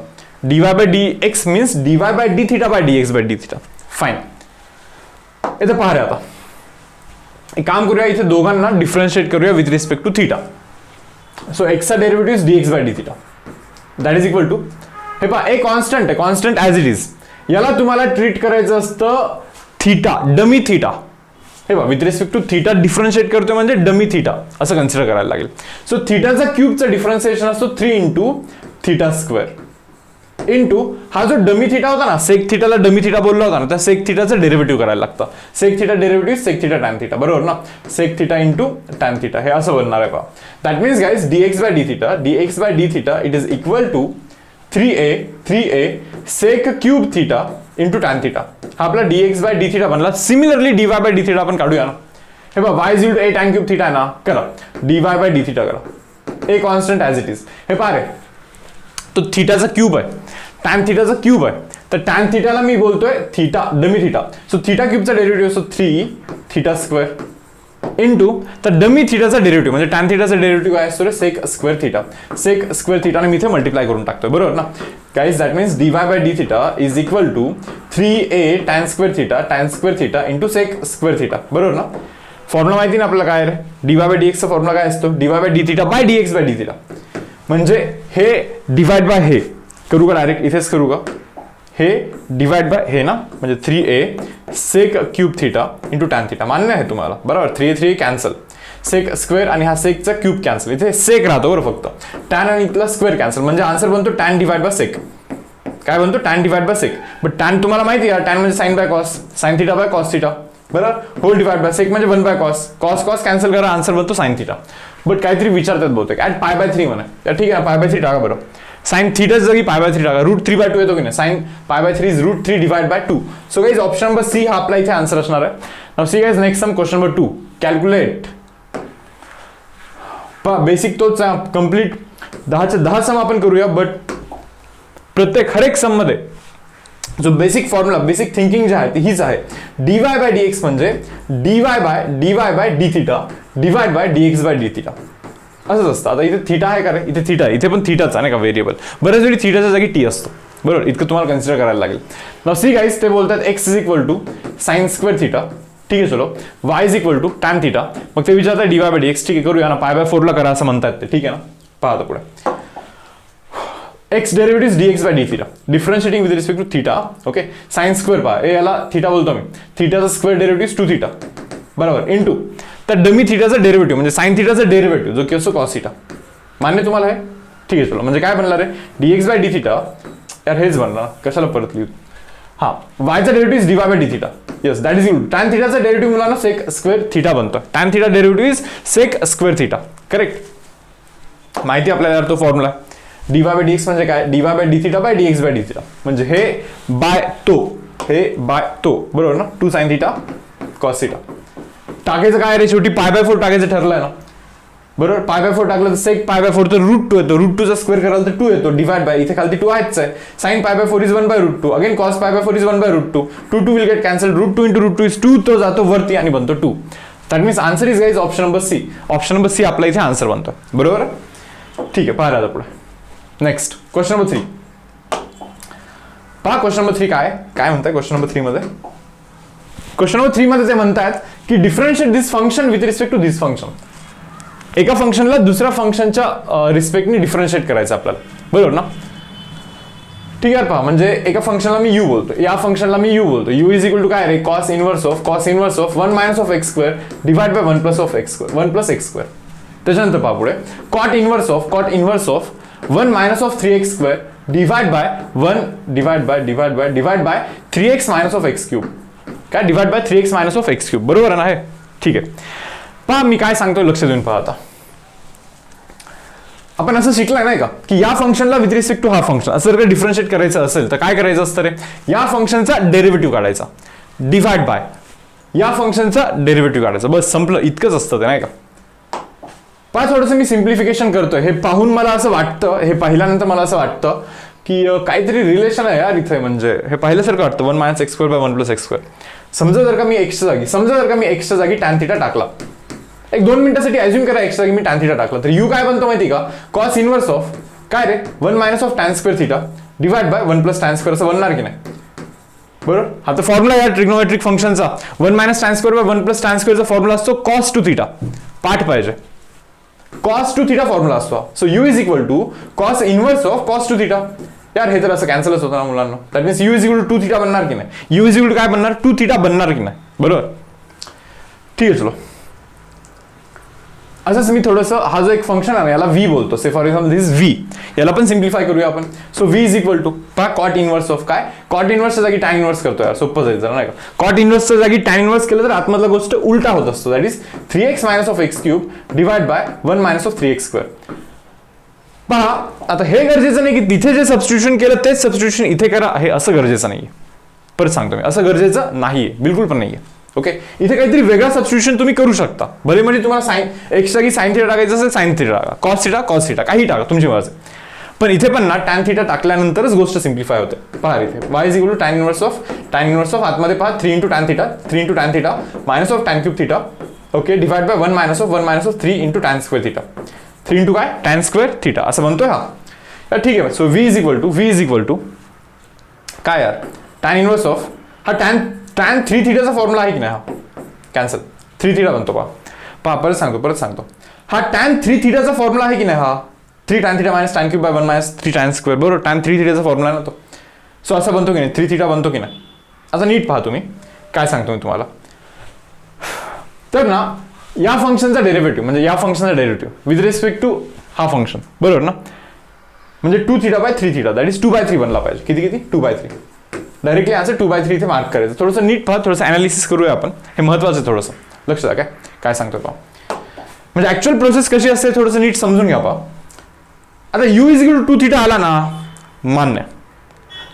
dy by dx means dy by d theta by dx by d theta. Fine, इथे पहा रे, आता एक काम करूया, इथे दोघांना डिफरन्शिएट करूया with respect to theta. So x चा derivative dx by d theta that is equal to, हे पहा एक कॉन्स्टंट आहे, कॉन्स्टंट ॲज इट इज. याला तुम्हाला ट्रीट करायचं असतं थीटा, डमी थीटा. हे बघा, with respect to theta differentiate करतोय म्हणजे डमी थीटा असं कन्सिडर करायला लागेल. सो थीटाचा क्यूबचा डिफरन्सिएशन असतो 3 इंटू थीटा स्क्वेअर इंटू हा जो डमी थीटा होता ना, सेक थीटाला डमी थीटा बोलला होता ना, त्या सेक थीटाचं डेरिव्हेटिव्ह करायला लागतं. Sec theta derivative sec theta tan theta, बरोबर ना. Sec theta into tan theta हे असं बनणार आहे पहा. That means guys dx by d theta, dx by d theta it is equal to 3a sec cube theta into tan theta हा आपला dx बाय डी थीटा बनला. Similarly dy by d theta आपण काढूया ना. हे बघा y is equal to a tan cube theta आहे ना, करा dy बाय डी थीटा करा, a constant as it is. हे पहा रे, तो थीटाचा क्यूब आहे, टॅन थीटाचा क्यूब आहे, तर टॅन थीटाला मी बोलतोय theta dummy theta. So theta क्यूबचा डेरिव्हेटिव्ह असतो 3 थीटा स्क्वेअर इंटू तर डमी थीटाचा डेरिव्हेटिव्ह म्हणजे टॅन थीटाचा डेरिव्हेटिव्ह काय असतो रे, sec square theta. Sec square थीटाने मी इथे मल्टिप्लाय करून टाकतोय, बरोबर ना guys. That means dy by d theta is equal to 3a tan square theta into sec square theta, बरोबर ना. फॉर्म्युला माहिती ना आपल्याला काय रे, dy बाय dx चा फॉर्म्युला काय असतो, dy by d theta by dx bye d theta. म्हणजे हे डिवाइड बाय हे करू का डायरेक्ट, इथेच करू का, हे डिवाइड बाय हे ना, म्हणजे 3a sec cube theta into tan theta. मान्य आहे तुम्हाला, बरोबर. 3 कॅन्सल, सेक स्क्वेअर आणि हा सेकचा क्यूब कॅन्सल, इथे सेक राहतो बरं फक्त. टॅन आणि इथला स्क्वेअर कॅन्सल, म्हणजे आन्सर बनतो टॅन डिवाइड बाय सेक. काय बनतो, tan divide by sec. But tan तुम्हाला माहिती आहे, टॅन म्हणजे sine by cos, sine theta by cos theta, बरोबर. होल डिवाइड बाय सेक म्हणजे 1 बाय कॉस, कॉस कॅन्सल करा, आन्सर बनतो साइन थीटा. बट काहीतरी विचारतात बहुतेक ॲट पाय बाय 3 म्हणा, तर ठीक आहे पाय बाय 3 टाका बरं. साइन थीटाच्या जागी पाय बाय 3 टाका, √3/2 येतो की नाही. Sine pi by 3 is √3 divide by 2. So guys option number C हा आपला इथे आन्सर असणार आहे. Now see guys next sum question number 2. Calculate. Basic तोच कंप्लीट 10चे 10 सम आपण करूया, बट प्रत्येक हर एक सम मध्ये जो बेसिक फॉर्म्युला बेसिक थिंकिंग जी आहे ती हीच आहे. dy बाय dx म्हणजे dy by d theta divide by dx bye d theta असंच असतं. आता इथे थीटा आहे का रे, इथे थीटा आहे, इथे पण थीटाच आहे ना का व्हेरिएबल. बऱ्याच वेळी थीटाच्या जागी टी असतो, बरोबर. इतकं तुम्हाला कन्सिडर करायला लागेल. नाउ सी गाइस ते बोलतात x is equal to sine square theta, ठीक आहे. चलो y is equal to tan theta. मग ते विचारतात dy बाय dx, ठीक आहे करूया ना, पाय बाय 4 ला करा असं म्हणतात ते, ठीक आहे ना. पहा आता पुढे x derivative dx bye d theta differentiating with respect to theta, okay. Sine square पहा, याला थीटा बोलतो मी, थीटाचा स्क्वेअर डेरिव्हेटिव्ह 2 थीटा, बरोबर, इंटू तर डमी थीटाचा डेरिव्हेटिव्ह म्हणजे साइन थीटाचा डेरिव्हेटिव्ह जो की असतो कॉस थीटा. मान्य तुम्हाला आहे, ठीक आहे. चलो म्हणजे काय बनणार आहे, dx बाय डी थीटा, यार हेच बनणार, कशाला परत लिहू. हा वायचा derivative dy by d theta, yes that is equal to tan थीटाचा डेरिव्हेटिव्ह मुलांना सेक स्क्वेअर थीटा बनतो. Tan theta derivative is sec square theta, correct. माहिती आपल्याला यार तो फॉर्म्युला. dy बाय dx म्हणजे काय, dy by d theta by dx bye d theta म्हणजे हे बाय तो, हे बाय तो, बरोबर ना. 2 साइन थीटा कॉस थीटा. टाकायचं काय रे, शेवटी पाय बाय 4 टाकायचं ठरलंय ना, बरोबर. पाय बाय 4 टाकलं तर सेक पाय बाय 4 तर √2 येतो, √2चा स्क्वेअर कराल तर 2 येतो, डिवाइड बाय इथे खालती 2 आहेच आहे. Sine pi by 4 is 1 by √2, again cos pi by 4 is 1 by √2, 2 will get cancel, √2 into √2 is 2, तो जातो वरती आणि बनतो 2. That means answer is guys option number C. Option number C आपला इथे आन्सर बनतो, बरोबर. ठीक आहे, पहा आता पुढे नेक्स्ट क्वेश्चन नंबर 3. पहा क्वेश्चन नंबर 3 काय म्हणताय क्वेश्चन नंबर 3 मध्ये. क्वेश्चन नंबर 3 मध्ये ते म्हणतात की differentiate this function with respect to this function. एका फंक्शनला दुसऱ्या फंक्शनच्या रिस्पेक्टने डिफरन्शिएट करायचं आपल्याला, बरोबर ना. ठीक आहे. पहा म्हणजे एका फंक्शनला मी u बोलतो, या फंक्शनला मी u बोलतो. u इज इक्वल टू काय रे, cos inverse of 1 minus of x square divide by 1 plus of x square, 1 plus x square. त्याच्यानंतर पहा पुढे cot inverse of 1 minus of 3x square divide by 3x minus of x cube. काय divide by 3x minus of x cube, बरोबर आहे ना. ठीक आहे. पहा मी काय सांगतोय लक्ष देऊन पहा. आता आपण असं शिकलाय नाही का की या फंक्शनला विथ रिस्पेक्ट टू हा फंक्शन असं जर डिफरन्शिएट करायचं असेल तर काय करायचं असतं रे, या फंक्शनचा डेरिव्हेटिव्ह काढायचा डिवाइड बाय या फंक्शनचा डेरिव्हेटिव्ह काढायचा, बस संपलं. इतकंच असतं ते नाही का. पहा थोडंसं मी सिम्प्लिफिकेशन करतोय. हे पाहून मला असं वाटतं, हे पाहिल्यानंतर मला असं वाटतं की काहीतरी रिलेशन आहे यार इथे, म्हणजे हे पाहिल्यासारखं वाटतं 1 minus x square by 1 plus x square. समजा जर का मी एक्सच्या जागी टॅन थीटा टाकला, एक 2 मिनिटासाठी अज्युम करा एक्सच्या जागी मी टॅन थीटा टाकला, तर यू काय बनतो माहिती का, कॉस इनवर्स ऑफ काय रे 1 minus of tan square theta divide by 1 plus tan square असं बनणार की नाही, बरोबर. हा तर फॉर्म्युला या ट्रिग्नोमेट्रिक फंक्शनचा 1 minus tan square by 1 plus tan स्क्वेअरचा फॉर्म्युला असतो कॉस टू थीटा. पाठ पाहिजे, cos टू थीटा फॉर्म्युला असतो. So u is equal to cos inverse of cos two theta. यार हे तर असं कॅन्सलच होतं ना मुलांना. That means u is equal to 2 theta बनणार की नाही, u इज इक्वल टू काय बनणार 2 थीटा बनणार की नाही, बरोबर. ठीक आहे. चलो असंच मी थोडंसं हा जो एक फंक्शन आहे ना याला v बोलतो. Say for example this v, याला पण सिम्प्लिफाय करूया आपण. So v is equal to पहा कॉट इनवर्स ऑफ काय, कॉट इनवर्सच्या जागी टॅन इनवर्स करतो यार, सोपं जाईल जरा नाही का. कॉट इनवर्सच्या जागी टॅन इनवर्स केलं तर आतमधला गोष्ट उलटा होत असतो. That is 3x minus of x cube divide by 1 minus of 3x square. पहा आता हे गरजेचं नाही की तिथे जे सबस्टिट्यूशन केलं तेच सबस्टिट्यूशन इथे करा, हे असं गरजेचं नाहीये. परत सांगतो मी, असं गरजेचं नाहीये, बिलकुल पण नाहीये. ओके, इथे काहीतरी वेगळा सबस्टिट्यूशन तुम्ही करू शकता. भले म्हणजे तुम्हाला साइन एक्स जागी साइन थिटा टाकायचं असेल साइन थिटा टाका, कॉस थिटा काही टाका, तुमची मर्जी. पण इथे पण ना टॅन थिटा टाकल्यानंतरच गोष्ट सिम्प्लिफाय होते. पहा इथे y is equal to tan inverse of आतमध्ये पहा 3 into tan theta minus of tan cube theta, okay, divide by 1 minus of 3 into tan square theta. 3 into काय टॅन स्क्वेअर थिटा असं बनतोय हा. ठीक आहे. So v is equal to काय यार, टॅन इनवर्स ऑफ हा टॅन 3 थिटाचा फॉर्म्युला आहे की नाही, हा कॅन्सल 3 थिटा बनतो. पहा परत सांगतो हा टॅन 3 थिटाचा फॉर्म्युला आहे की नाही, हा 3 tan theta minus tan cube by 1 minus 3 tan square, बरोबर. टॅन 3 थिटाचा फॉर्म्युला आहे ना तो. सो असा बनतो की नाही, 3 थिटा बनतो की नाही. आता नीट पहा तुम्ही काय सांगतो मी तुम्हाला. तर ना या फंक्शनचा डेरिव्हेटिव्ह म्हणजे या फंक्शनचा डेरिव्हेटिव्ह विथ रिस्पेक्ट टू हा फंक्शन, बरोबर ना, म्हणजे 2 theta by 3 theta that is 2/3 बनला पाहिजे. किती 2/3. डायरेक्टली आन्सर 2/3 इथे मार्क करायचं. थोडंसं नीट पहा, थोडंसं अनालिसिस करूया आपण, हे महत्त्वाचं आहे. थोडंसं लक्ष द्या काय सांगतो पहा. म्हणजे ऍक्च्युअल प्रोसेस कशी असते थोडंसं नीट समजून घ्या पहा. आता u is equal to 2 theta आला ना, मान्य.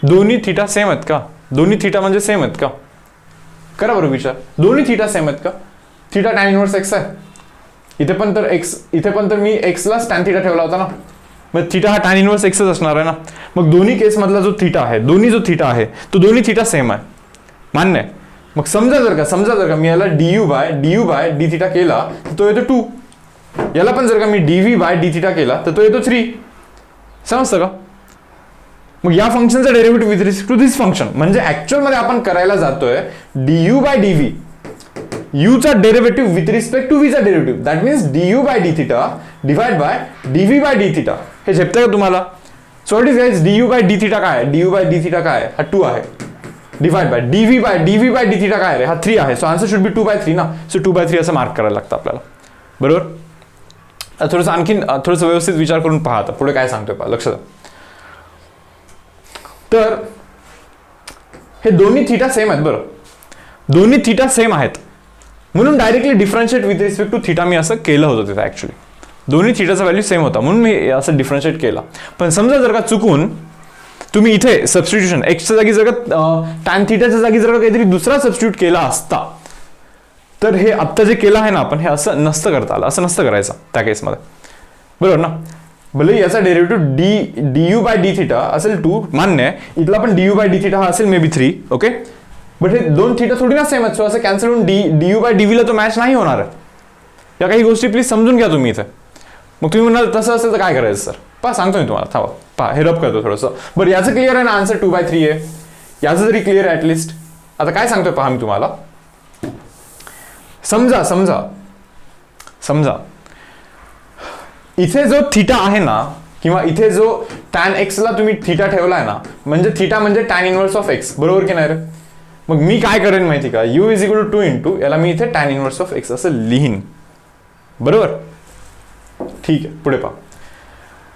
दोन्ही थिटा सेम आहेत का? दोन्ही थिटा म्हणजे सेम आहेत का? करा बरोबर विचार. दोन्ही थिटा सेम आहेत का? थिटा टॅन इनवर्स एक्स आहे, इथे पण तर मी एक्सलाच टॅन थिटा ठेवला होता ना, मग थिटा हा टॅन इनवर्स एक्सच असणार आहे ना. मग दोन्ही केस मधला जो थिटा आहे तो दोन्ही थिटा सेम आहे, मान्य आहे. मग समजा जर का मी याला du बाय डी थिटा केला तर तो येतो 2. याला पण जर का मी dv बाय डी थिटा केला तर तो येतो 3. समजतं का? मग या फंक्शनचा derivative with respect to this function म्हणजे ऍक्च्युअल मध्ये आपण करायला जातोय du बाय dv, u चा derivative with respect to v चा derivative, that means du by d theta divide by dv by d theta. हे झेपतंय का तुम्हाला? So it is guys du by d theta काय आहे? du बाय डी थिटा काय आहे? हा 2 आहे, divide by dv by d theta काय आहे? हा 3 आहे. सो आन्सर शुड बी 2/3 ना. सो 2/3 असं मार्क करायला लागतं आपल्याला, बरोबर. थोडंसं आणखीन थोडंसं व्यवस्थित विचार करून पहा. आता पुढे काय सांगतोय पहा, लक्ष द्या. तर हे दोन्ही थिटा सेम आहेत, बरं. दोन्ही थिटा सेम आहेत म्हणून directly differentiate with respect to theta मी असं केलं होतं तिथे. ऍक्च्युली दोन्ही थिटाचा व्हॅल्यू सेम होता म्हणून मी असं डिफरन्शिएट केला. पण समजा जर का चुकून तुम्ही इथे सबस्टिट्यूशन एक्सच्या जागी जर का टॅन थिटाच्या जागी जर का काहीतरी दुसरा सबस्टिट्यूट केला असता तर हे आत्ता जे केलं आहे ना आपण, हे असं नसतं करता आलं, असं नसतं करायचं त्या केसमध्ये, बरोबर ना. भले याचा derivative du by d theta असेल 2, मान्य आहे. इथला पण du बाय डी थिटा हा असेल मे बी 3, ओके. बट हे दोन थिटा थोडी ना सेम आहेत. सो असं कॅन्सल होऊन du बाय dv ला तो मॅच नाही होणार आहे. या काही गोष्टी प्लीज समजून घ्या तुम्ही इथे. मग तुम्ही म्हणाल तसं असेल तर काय करायचं सर? पहा सांगतो मी तुम्हाला, थांबा पहा, हे रब करतो थोडंसं. बरं याचं क्लिअर आहे ना, आन्सर 2/3 आहे. याचं जरी क्लिअर आहे ऍटलिस्ट. आता काय सांगतोय पहा मी तुम्हाला. समजा इथे जो थिटा आहे ना, किंवा इथे जो टॅन एक्सला तुम्ही थिटा ठेवलाय ना, म्हणजे थिटा म्हणजे टॅन इनवर्स ऑफ एक्स, बरोबर की नाही रे? मग मी काय करेन माहिती का, u is equal to 2 into याला मी इथे टॅन इनवर्स ऑफ एक्स असं लिहीन, बरोबर. ठीक आहे, पुढे पहा.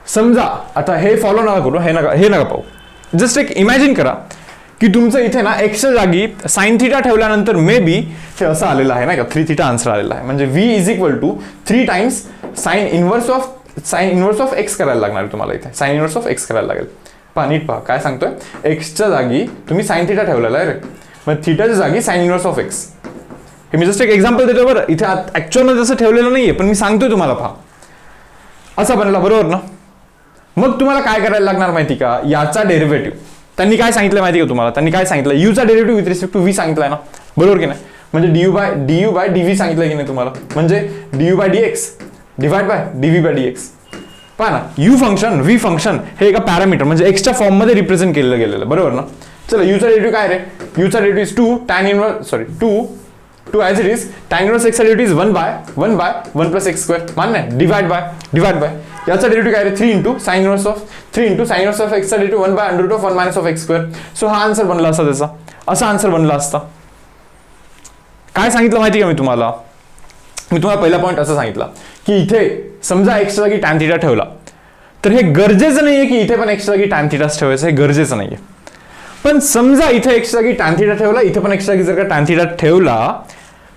समजा आता हे फॉलो नका करू, हे नका पाहू. जस्ट एक इमॅजिन करा की तुमचं इथे ना एक्सच्या जागी साइन थिटा ठेवल्यानंतर मे बी हे असं आलेलं आहे ना का, 3 थिटा आन्सर आलेला आहे. म्हणजे v is equal to 3 times sine inverse of x करायला लागणार तुम्हाला. इथे साइन इनवर्स ऑफ एक्स करायला लागेल. पहा नीट पहा काय सांगतोय. एक्सच्या जागी तुम्ही साइन थिटा ठेवलेला आहे रे, मग थिटाच्या जागी साइन इनवर्स ऑफ एक्स. हे मी जस्ट एक एक्झाम्पल देतो बरं. इथे ऍक्च्युअल तसं ठेवलेलं नाहीये, पण मी सांगतोय तुम्हाला. पहा असा बनला, बरोबर ना. मग तुम्हाला काय करायला लागणार माहिती का, याचा डेरिव्हेटिव्ह त्यांनी काय सांगितलं माहिती का तुम्हाला? त्यांनी काय सांगितलं, u चा derivative with respect to v सांगितलाय ना, बरोबर की नाही. म्हणजे du बाय dv सांगितलंय की नाही तुम्हाला, म्हणजे du by dx divide by dv by dx. पहा ना, u फंक्शन v फंक्शन हे एका पॅरामीटर म्हणजे एक्सच्या फॉर्म मध्ये रिप्रेझेंट केलेलं गेलेलं, बरोबर ना. चला u चा डेरिव्हेटिव्ह काय रे, u चा derivative is 2 tan inverse 2 as it is tan inverse x चा derivative is 1 by 1 plus x square, मान्य आहे. डिवाइड बाय याचा डेरिव्हेटिव्ह काय रे, 3 into sine inverse of x चा derivative 1 by under root of 1 minus of x square. So हा आन्सर बनला असता त्याचा, असा आन्सर बनला असता. काय सांगितलं माहिती का मी तुम्हाला पहिला पॉईंट असं सांगितला की इथे समजा एक्सच्या जागी टॅन थिटा ठेवला तर हे गरजेचं नाहीये की इथे पण एक्सच्या जागी टॅन थिटाच ठेवायचं, हे गरजेचं नाहीये. पण समजा इथे एक्सच्या जागी टॅन थिटा ठेवला, इथे पण एक्सच्या जागी जर का टॅन थिटा ठेवला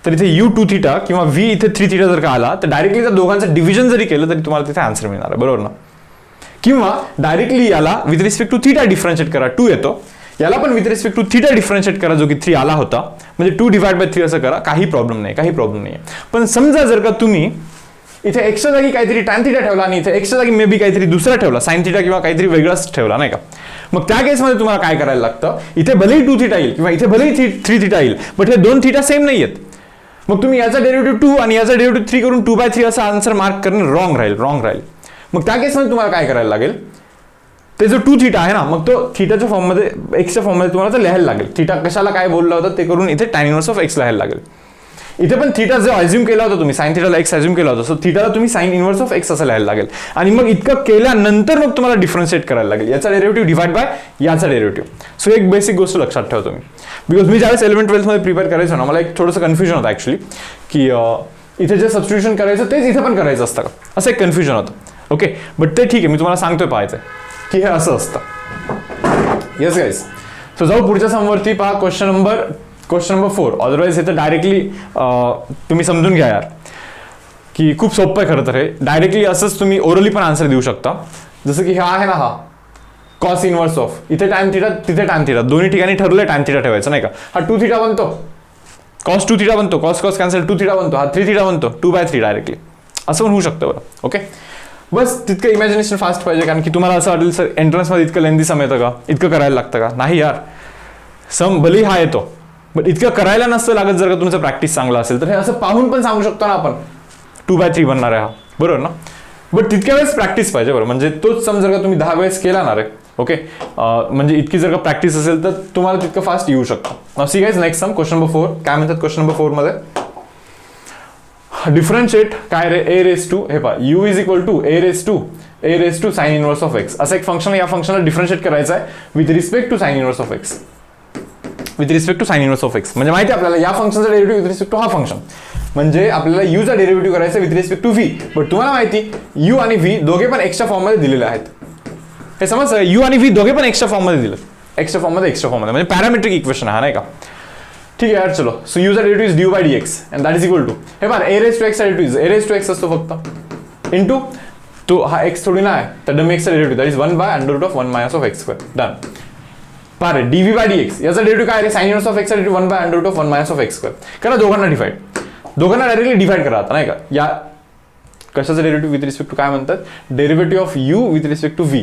तर इथे u 2 थिटा किंवा v इथे 3 थिटा जर का आला तर डायरेक्टली त्या दोघांचं डिव्हिजन जरी केलं तरी तुम्हाला तिथे आन्सर मिळणार आहे, बरोबर ना. किंवा डायरेक्टली याला with respect to theta differentiate करा, 2 येतो. याला पण with respect to theta differentiate करा जो की 3 आला होता, म्हणजे 2 डिवाइड बाय 3 असं करा, काही प्रॉब्लेम नाही. पण समजा जर का तुम्ही इथे एक्सच्या जागी काहीतरी टॅन थीटा ठेवला आणि इथे एक्सच्या जागी मे बी काहीतरी दुसरा ठेवला, साइन थीटा किंवा काहीतरी वेगळाच ठेवला, नाही का. मग त्या केसमध्ये तुम्हाला काय करायला लागतं, इथे भलेही 2 थीटा येईल किंवा इथे भलेही 3 थीटा येईल, बट हे 2 थीटा सेम नाही आहेत. मग तुम्ही याचा डेरिव्हेटिव्ह 2 आणि याचा डेरिव्हेटिव्ह 3 करून 2/3 असा आन्सर मार्क करणं रॉंग राहील. मग त्या केसमध्ये तुम्हाला काय करायला लागेल, ते जो 2 थीटा आहे ना, मग तो थीटाच्या फॉर्ममध्ये एक्सच्या फॉर्ममध्ये तुम्हाला ते लिहायला लागेल. थीटा कशाला काय बोलला होता ते करून इथे tan इनवर्स ऑफ एक्स लिहायला लागेल. इथे पण थीटा जो अज्युम केला होता तुम्ही, साइन थीटाला एक्स अज्युम केला होता, सो थीटाला तुम्ही साइन इनवर्स ऑफ एक्स असं लिहायला लागेल. आणि मग इतकं केल्यानंतर मग तुम्हाला डिफरन्शिएट करायला लागेल, याचा डेरिव्हेटिव्ह डिवाइड बाय याचा डेरिव्हेटिव्ह. सो एक बेसिक गोष्ट लक्षात ठेवा तुम्ही, बिकॉज मी ज्यावेळेस 11th 12th मध्ये प्रिपेअर करायचो ना, मला एक थोडंसं कन्फ्युजन होतं ॲक्च्युली, की इथे जे सबस्टिट्यूशन करायचं तेच इथे पण करायचं असतं का, असं एक कन्फ्युजन होतं. ओके, बट ते ठीक आहे, मी तुम्हाला सांगतोय पाहायचं की हे असं असतं. येस गाईज, सो जाऊ पुढच्या समवरती. पहा क्वेश्चन नंबर 4. अदरवाईज हे तर डायरेक्टली तुम्ही समजून घ्या यार, की खूप सोपं आहे खरं तर हे. डायरेक्टली असंच तुम्ही ओरली पण आन्सर देऊ शकता. जसं की हा आहे ना, हा कॉस इनवर्स ऑफ, इथे टॅन थीटा तिथे टॅन थीटा, दोन्ही ठिकाणी ठरलंय टॅन थीटा ठेवायचं, नाही का. हा 2 थीटा बनतो, कॉस 2 थीटा बनतो, कॉस कॅन्सल 2 थीटा बनतो, हा 3 थीटा बनतो, 2/3 डायरेक्टली असं पण होऊ शकतं बरं. ओके, बस तितकं इमॅजिनेशन फास्ट पाहिजे, कारण की तुम्हाला असं वाटेल सर एंट्रन्समध्ये इतकं लेंदी सम येतं का, इतकं करायला लागतं का. नाही यार, सम भलेही हा येतो, बट इतकं करायला नसतं लागत. जर का तुमचं प्रॅक्टिस चांगला असेल तर हे असं पाहून पण सांगू शकतो ना आपण, 2/3 बनणार आहे हा, बरोबर ना. बट तितक्या वेळेस प्रॅक्टिस पाहिजे बरं, म्हणजे तोच सम जर का तुम्ही 10 वेळेस केला ना रे, ओके, म्हणजे इतकी जर का प्रॅक्टिस असेल तर तुम्हाला तितकं फास्ट येऊ शकतं. See guys, next sum question number 4. काय म्हणतात क्वेश्चन नंबर 4 मध्ये, डिफरन्शिएट काय रे, a रेस टू, हे पहा u is equal to a raise to sine inverse of x असं एक फंक्शन आहे. या फंक्शनला डिफरन्शिएट करायचं आहे with respect to sine inverse of x. म्हणजे माहिती आहे आपल्याला या फंक्शनचा डेरिव्हेटिव्ह विथ रिस्पेक्ट टू हा फंक्शन, म्हणजे आपल्याला u चा डेरिव्हेटिव्ह करायचा with respect to v. But तुम्हाला माहिती u आणि v दोघे पण एक्सच्या फॉर्ममध्ये दिलेले आहेत. हे समज, u आणि v दोघे पण एक्सच्या फॉर्ममध्ये दिले, एक्सच्या फॉर्ममध्ये म्हणजे पॅरामेट्रिक इक्वेशन आहे, नाही का. ठीक आहे यार, चलो. सो u चा derivative is du by dx and that is equal to, हे पहा a रेस टू x चा derivative a raise to x असतो फक्त, इनटू तो हा x थोडी ना आहे, तर डमी x चा derivative that is 1/√(1 - x²). Done. पहा रे, dv बाय dx याचा डेरिव्हेटिव्ह काय रे, साइन इनवर्स ऑफ x चा डेरिव्हेटिव्ह 1/√(1 - x²). करा दोघांना डिवाइड, दोघांना डायरेक्टली डिवाइड करा आता, नाही का. या कशाचं डेरिव्हेटिव्ह विथ रिस्पेक्ट टू काय म्हणतात, derivative of u with respect to v,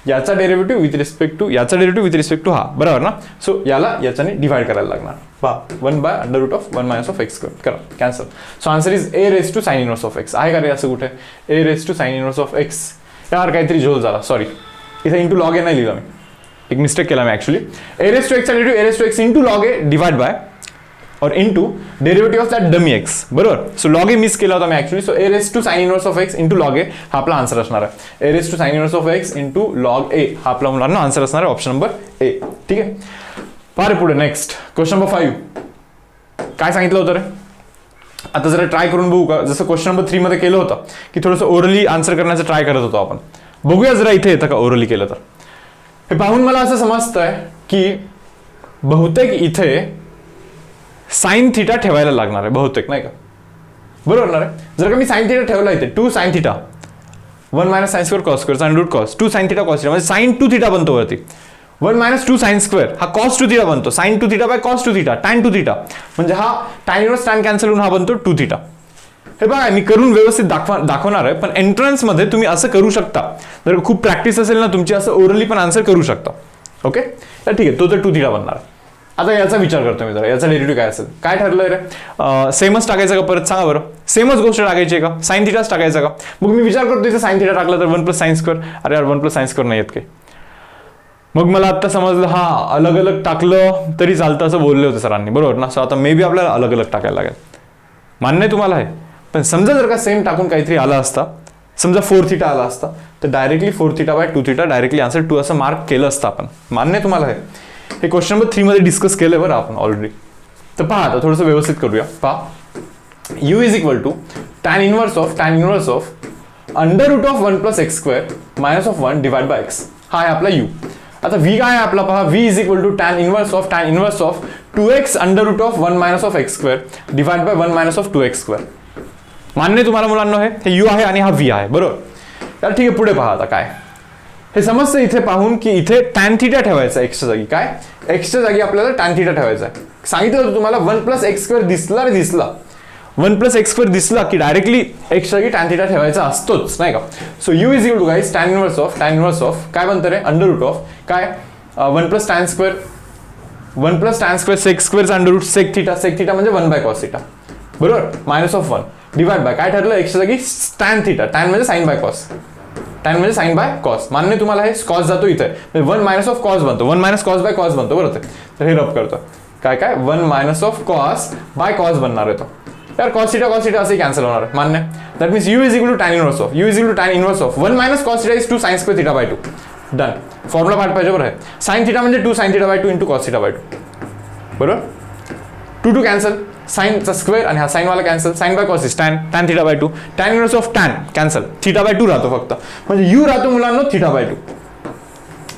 याचा डेरिव्हेटिव्ह विथ रिस्पेक्ट टू याचा डेरिव्हेटिव्ह विथ रिस्पेक्ट टू हा, बरोबर ना. सो याला याच्याने डिवाइड करायला लागणार. पहा 1/√(1 - x²). करा cancel. So answer is a raise to sine inverse of x. आहे का रे असं कुठे, a raise to sine inverse of x. यार काहीतरी झोल झाला, सॉरी, इथे इंटू लॉग ए नाही लिहिला मी, एक मिस्टेक केला मी actually. a raise to x चा derivative a raise to x into log a divide by और into derivative of that dummy x, बरोबर. सो लॉग ए मिस केला होता मी actually. So a raise to sine inverse of x into log a हा आपला आन्सर असणार आहे. a raise to sine inverse of x into log a हा आपला मुलांना आन्सर असणार आहे, ऑप्शन नंबर ए. ठीक आहे, पहा रे पुढे नेक्स्ट क्वेश्चन नंबर 5. काय सांगितलं होतं रे, आता जरा ट्राय करून बघू का, जसं क्वेश्चन नंबर 3 मध्ये केलं होतं की थोडंसं ओरली आन्सर करण्याचं ट्राय करत होतो आपण. बघूया जरा इथे येतं का ओरली केलं तर. हे पाहून मला असं समजतंय की बहुतेक इथे साइन थीटा ठेवायला लागणार आहे, बहुतेक, नाही का. बरोबर ना रे. जर का मी साइन थीटा ठेवला इथे 2 sin theta 1 - sin² cos² √cos 2 sin theta cos theta, म्हणजे sin 2 थीटा बनतो वरती. 1 - 2 sin² हा cos 2 थीटा बनतो, sin 2 theta by cos 2 theta, tan 2 theta, म्हणजे हा tan इनवर्स tan कॅन्सल होऊन हा बनतो 2 थीटा. हे बघा मी करून व्यवस्थित दाखवणार आहे, पण एंट्रन्स मध्ये तुम्ही असं करू शकता. जर खूप प्रॅक्टिस असेल ना तुमची, असं ओरली पण आन्सर करू शकता. ओके, तर ठीक आहे, तो तर 2 थीटा बनणार. आता याचा विचार करतो मी जरा, याचा डेरिव्हेटिव्ह काय असेल, काय ठरलंय रे. सेमच टाकायचं का परत सांगा बरं, सेमच गोष्ट टाकायची आहे का, साइन थीटाच टाकायचा का. मग मी विचार करतो इथे साइन थीटा टाकला तर 1 + sin², अरे यार 1 + sin² नाही येत काही. मग मला आता समजलं, हा अलग अलग टाकलं तरी चालतं असं बोलले होते सरांनी, बरोबर ना. सो आता मे बी आपल्याला अलग अलग टाकायला लागेल, मान्य आहे तुम्हाला हे. पण समजा जर का सेम टाकून काहीतरी आला असता, समजा 4 थीटा आला असता, तर directly 4 theta by 2 theta directly answer 2 असं मार्क केलं असतं आपण. मान्य आहे तुम्हाला हे क्वेश्चन नंबर 3 मध्ये डिस्कस केलंय बरं आपण ऑलरेडी. तर पहा आता थोडंसं व्यवस्थित करूया. पहा u is equal to tan inverse of √(1 + x² - (1) divide by x. हा आहे आपला u. आता v काय आहे आपला, पहा v is equal to tan inverse of 2x √(1 - x² divide by 1 - 2x². मान्य तुम्हाला मुलांना हे u आहे आणि हा v आहे, बरोबर. तर ठीक आहे, पुढे पहा आता काय. हे समजतं इथे पाहून की इथे टॅन थिटा ठेवायचा एक्सच्या जागी. काय एक्सच्या जागी आपल्याला टॅन थिटा ठेवायचा आहे. सांगितलं होतं तुम्हाला 1 + x² दिसला 1 + x² दिसला की डायरेक्टली एक्सच्या जागी टॅन थिटा ठेवायचा असतोच, नाही का. So u is equal to guys tan inverse of काय बनतं रे, अंडर रूट ऑफ काय 1 + tan² sec² under route sec theta म्हणजे 1/cos थिटा, बरोबर, -1 डिवाइड बाय काय ठरलं एक्सच्या जागी tan थिटा, tan म्हणजे sin बाय cos. मान्य तुम्हाला हे cos जातो इथे 1 - cos बनतो, 1 - cos/cos बनतो, बरोबर. तर हे रब करतो काय 1 - cos बाय cos बनणार आहे तो. यार cos थिटा असे कॅन्सल होणार आहे, मान्य. That means u is equal to tan inverse of 1 - cos theta is 2 sin² θ/2. Done. Formula पाठ पाहिजे, बरोबर आहे. sin थिटा म्हणजे 2 sin θ/2 × cos θ/2, बरोबर. 2 कॅन्सल, साइनचा स्क्वेअर आणि हा साइन वाला cancel, sine by cos is tan θ/2, tan inverse of tan cancel, θ/2 राहतो फक्त, म्हणजे u राहतो मुलांनो θ/2.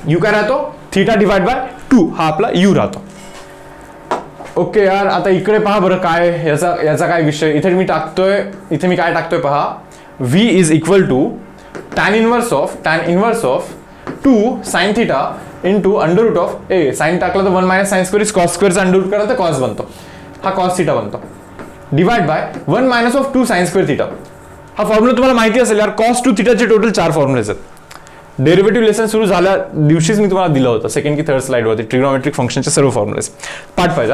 u काय राहतो, θ डिवाइड बाय 2 हा आपला u राहतो. ओके यार, आता इकडे पहा बरं काय याचा काय विषय. इथे मी काय टाकतोय पहा, v is equal to tan inverse of 2 sin θ into under root of sine टाकला तर 1 - sin² cos² अंडर रूट करा तर cos बनतो, हा cos θ बनतो, डिवाइड बाय 1 - 2 sin² θ. हा फॉर्म्युला तुम्हाला माहिती असेल यार, cos 2 θ चे टोटल 4 फॉर्म्युलेज आहेत. डेरिव्हेटिव्ह लेसन सुरू झाल्या दिवशीच मी तुम्हाला दिलं होतं, सेकंड की थर्ड स्लाइड वरती ट्रिग्नोमेट्रिक फंक्शनचे सर्व फॉर्म्युलेज पाठ पाहिजे.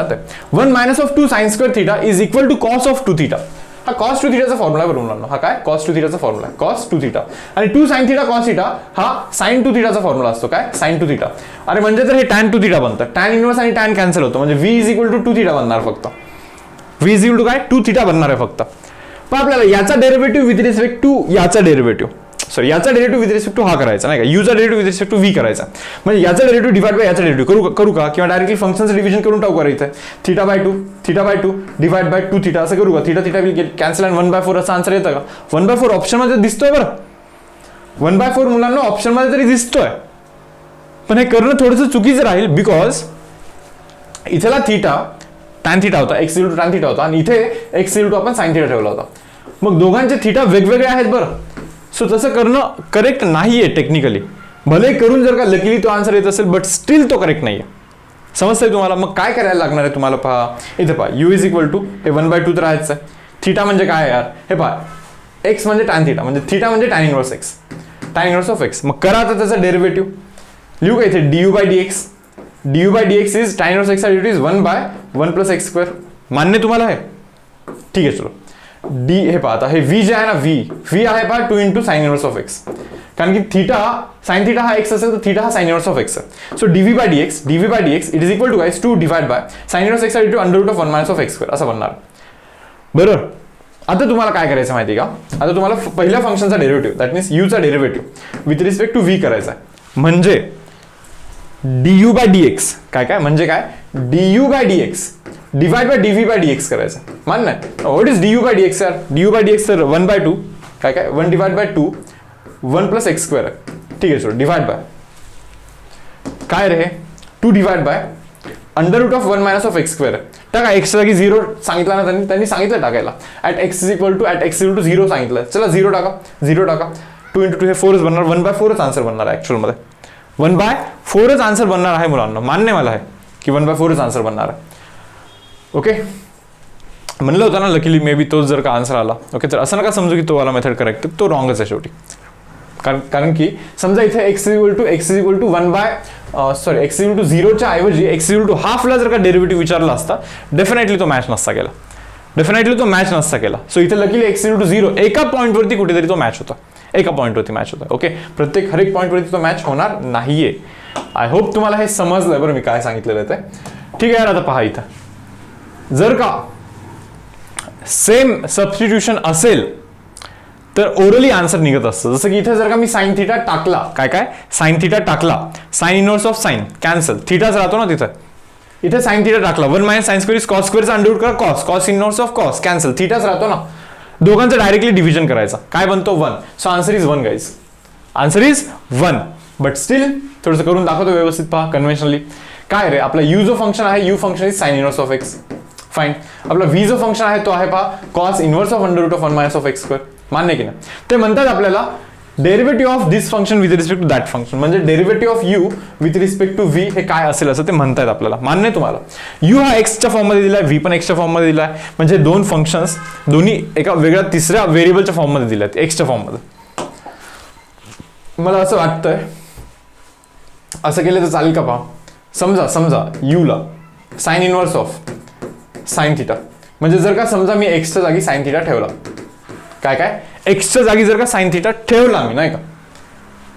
1 - 2 sin² θ is equal to cos of 2 θ. हा cos 2 θ चा फॉर्म्युला आहे, बरोबर. हा काय cos 2 θ चा फॉर्म्युला आहे, cos 2 θ आणि 2 sin θ cos θ हा sin 2 θ चा फॉर्म्युला असतो, काय sin 2 θ. अरे म्हणजे तर हे tan 2 θ बनतं, tan इनवर्स आणि tan कॅन्सल होतो, म्हणजे v इज इक्वल टू 2 θ बनणार फक्त. v इज इक्वल टू काय 2 θ बनणार आहे फक्त. पण आपल्याला याचा डेरिव्हेटिव्ह विथ रिस्पेक्ट टू याचा डेरिव्हेटिव्ह विथ रिस्पेक्ट टू हा करायचा, नाही का, u चा derivative with respect to v करायचा. म्हणजे याचा डेरिव्हेटिव्ह डिवाइड बाय याचा डेरिव्हेटिव्ह करू का, किंवा डायरेक्टली फंक्शनचं डिव्हिजन करून टाकू करायचं आहे. θ/2 डिवाइड बाय 2 θ असं करू का, θ विल कॅन्सल आणि 1/4 असा आन्सर येतं का. 1/4 ऑप्शन मध्ये दिसतोय, बरं 1/4 मुलांना ऑप्शन मध्ये तरी दिसतोय, पण हे करणं थोडंसं चुकीचं राहील, बिकॉज इथेला tan θ होता, x इक्वल टू tan θ होता आणि इथे x इक्वल टू आपण sin θ ठेवला होता. मग दोघांचे θ वेगवेगळे आहेत, बरं. सो तसं करणं करेक्ट नाहीये टेक्निकली, भले करून जर का लकीली तो आन्सर येत असेल, बट स्टील तो करेक्ट नाहीये. समजतंय तुम्हाला. मग काय करायला लागणार आहे तुम्हाला, पहा इथे पहा u इज इक्वल टू हे 1/2 तर आहेच आहे. θ म्हणजे काय यार, हे पहा x म्हणजे tan θ, म्हणजे θ म्हणजे tan इनवर्स ऑफ x. मग करा आता त्याचा डेरिव्हेटिव्ह, लिहू का इथे du by dx is tan inverse x is 1/1 + x². मान्य तुम्हाला आहे, ठीक आहे. चलो d हे पहा आता हे v जे आहे ना, v आहे पहा 2 × sin इनवर्स ऑफ x, कारण की sin θ हा x असेल तर θ हा sin इनवर्स ऑफ x आहे. So dv by dx it is equal to guys 2 divide by sin inverse x under root of 1 - x² असं बनणार, बरोबर. आता तुम्हाला काय करायचं माहिती का, आता तुम्हाला पहिल्या फंक्शनचा डेरिव्हेटिव्ह दॅट मीन्स u चा derivative with respect to v करायचा आहे. म्हणजे du by dx काय म्हणजे काय du by dx divide by dv by dx करायचं, मान्य. What is du by dx यार, du by dx तर 1/2 काय 1 डिवाइड बाय 2 1 + x² आहे, ठीक आहे. चलो डिवाइड बाय काय रे 2 divide by under root of 1 - x² आहे. टाका x जागी 0 सांगितला ना त्यांनी सांगितलं टाकायला, at x is equal to 0 सांगितलं. चला 0 टाका 2 × 2 हे 4 बनणार, 1/4 आन्सर बनणार आहे ऍक्च्युअल मध्ये, 1/4 आन्सर बनणार आहे मुलांना. मान्य मला आहे की 1/4 आन्सर बनणार आहे. ओके, म्हणलं होतं ना लकीली मे बी तोच जर का आन्सर आला. ओके, तर असं नका समजू की तो वाला मेथड करेक्ट, तो रॉंगच आहे शेवटी. कारण की समजा इथे x इक्वल टू 0च्या ऐवजी x इक्वल टू हाफला जर का डेरिव्हेटिव्ह विचारला असता, डेफिनेटली तो मॅच नसता केला. सो इथे लकीली x इक्वल टू 0 एका पॉईंटवरती कुठेतरी तो मॅच होता, ओके. हर एक पॉईंटवरती तो मॅच होणार नाहीये. आय होप तुम्हाला हे समजलंय, बरं मी काय सांगितलेलं ते, ठीक आहे. आता पहा इथं जर का सेम सबस्टिट्यूशन असेल तर ओरली आन्सर निघत असतं. जसं की इथे जर का मी sin θ टाकला, काय sin θ टाकला, sine inverse of sine cancel, θच राहतो ना तिथं. इथे sin θ टाकला 1 - sin² cos² अंडर रूट करा cos inverse of cos cancel, θच राहतो ना. दोघांचं डायरेक्टली डिव्हिजन करायचा, काय बनतो 1. So answer is 1 guys, answer is 1. But still थोडंसं करून दाखवतो व्यवस्थित, पहा कन्व्हेन्शनली. काय रे आपला u जो फंक्शन आहे, u function is sin inverse of x, fine. आपला v जो फंक्शन आहे तो आहे पहा cos inverse of under root of 1 - x², मान्य की नाही. ते म्हणतात आपल्याला derivative of this function with respect to that function, म्हणजे derivative of u with respect to v हे काय असेल असं ते म्हणतायत आपल्याला. मान्य आहे तुम्हाला? यू हा एक्सच्या फॉर्ममध्ये दिलाय, व्ही पण एक्सच्या फॉर्ममध्ये दिलाय, म्हणजे दोन फंक्शन्स दोन्ही एका वेगळ्या तिसऱ्या व्हेरिएबलच्या फॉर्ममध्ये दिल्यात, एक्सच्या फॉर्ममध्ये. मला असं वाटतंय असं केलं तर चालेल का? पहा, समजा यूला sine inverse of sine theta, म्हणजे जर का समजा मी एक्सच्या जागी साइन थिटा ठेवला, काय एक्सच्या जागी जर का साइन थिटा ठेवला मी, नाही का,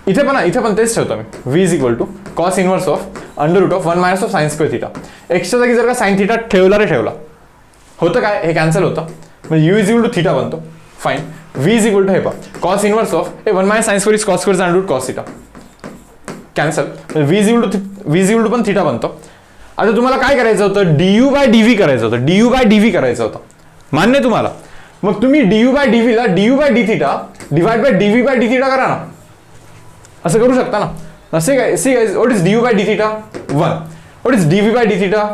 इथे पण तेच ठेवतो मी, v is equal to cos inverse of under root of 1 minus of sine square theta. एक्सच्या जागी जर का साइन थिटा ठेवला होतं काय, हे कॅन्सल होतं, म्हणजे u is equal to theta बनतो. Fine. V is equal to हे पहा cos inverse of 1 minus sine square is cos square under root cos theta, cancel. V is equal to पण थिटा बनतो. आता तुम्हाला काय करायचं होतं, du बाय dv करायचं होतं, du बाय dv करायचं होतं. मान्य आहे तुम्हाला? मग तुम्ही du बाय dv ला du by d theta divide by dv by d theta करा ना, असं करू शकता ना. See guys, what is du by d theta? 1. What is dv by d theta?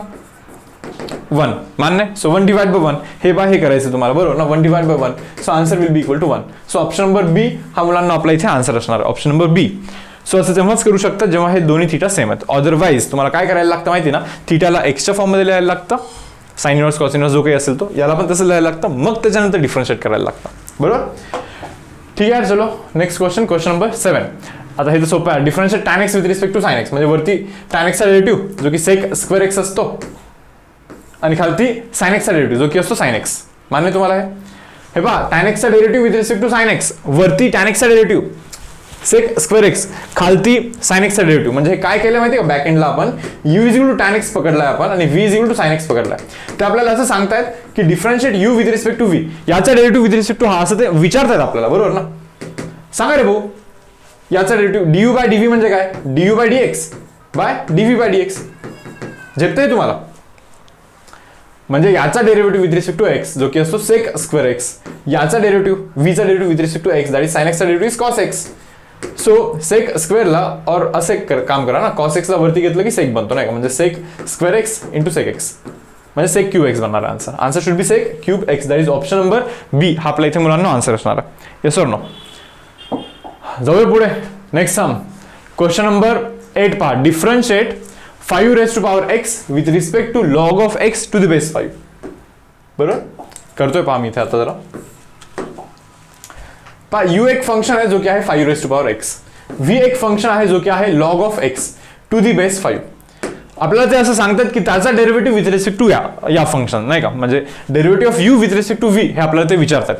1. मान्य? सो 1 डिवाइड बाय 1 हे करायचं तुम्हाला, बरोबर ना? 1 divide by 1, so answer will be equal to 1. So option number B हा मुलांना आपला इथे आन्सर असणार आहे, ऑप्शन नंबर बी. सो असं तेव्हाच करू शकता जेव्हा हे दोन्ही थिटा सेम आहेत. अदरवाईज तुम्हाला काय करायला लागतं माहिती ना, थिटाला एक्सच्या फॉर्ममध्ये लिहायला लागतं, साइन इनवर्स कॉस इनवर्स जो काही असेल तो, याला पण तसं लिहायला लागतं, मग त्याच्यानंतर डिफरन्शिएट करायला लागतं. बरोबर? ठीक आहे, चलो नेक्स्ट क्वेश्चन नंबर 7. आता हे तर सोपं आहे. Differentiate tan x with respect to sine x, म्हणजे वरती टॅन एक्सचा डेरिव्हेटिव्ह जो की सेक स्क्वेअर एक्स असतो, आणि खालती साइन एक्सचा डेरिव्हेटिव्ह जो की असतो साइन एक्स. मान्य तुम्हाला? हे पहा, टॅन एक्सचा derivative with respect to sine x, वरती टॅन एक्सचा डेरिव्हेटिव्ह सेक स्क्वेअर एक्स, खालती साइन एक्सचा डेरिव्हेटिव्ह. म्हणजे काय केलं माहिती का, बॅक एंडला आपण u is equal to tan x पकडलाय आपण, आणि v is equal to sine x पकडलाय. ते आपल्याला असं सांगतायत की differentiate u with respect to v, याचा डेरिव्हेटिव्ह विथ रिस्पेक्ट टू हा, असं ते विचारतायत आपल्याला, बरोबर ना? सांगा रे भाऊ, याचा डेरिव्हेटिव्ह du बाय dv म्हणजे काय, du by dx by dv by dx. झेपतंय तुम्हाला? म्हणजे याचा derivative with respect to x जो की असतो सेक स्क्वेअर एक्स, याचा डेरिव्हेटिव्ह व्हीचा derivative with respect to x that is sine एक्सचा derivative is cos x. So sec स्क्वेअरला और असे काम करा ना, कॉस एक्सला वरती घेतलं की सेक बनतो, नाही का, म्हणजे sec square x into sec x, म्हणजे सेक क्यूब एक्स बनणार answer. Answer should be sec cube x, that is option number B हा आपल्या इथे मुलांना आन्सर असणार आहे. येस और नो? जाऊया पुढे. नेक्स्ट सम, क्वेश्चन नंबर 8 पहा. Differentiate 5 raise to power x with respect to log of x to the base 5. बरोबर करतोय पहा मी इथे आता जरा. पहा, u एक फंक्शन आहे जो की आहे 5 raise to power x, v एक फंक्शन आहे जो की आहे log of x to the base 5. आपल्याला ते असं सांगतात की त्याचा डेरिव्हेटिव्ह विथ रिस्पेक्ट टू या फंक्शन, नाही का, म्हणजे derivative of u with respect to v हे आपल्याला ते विचारतात.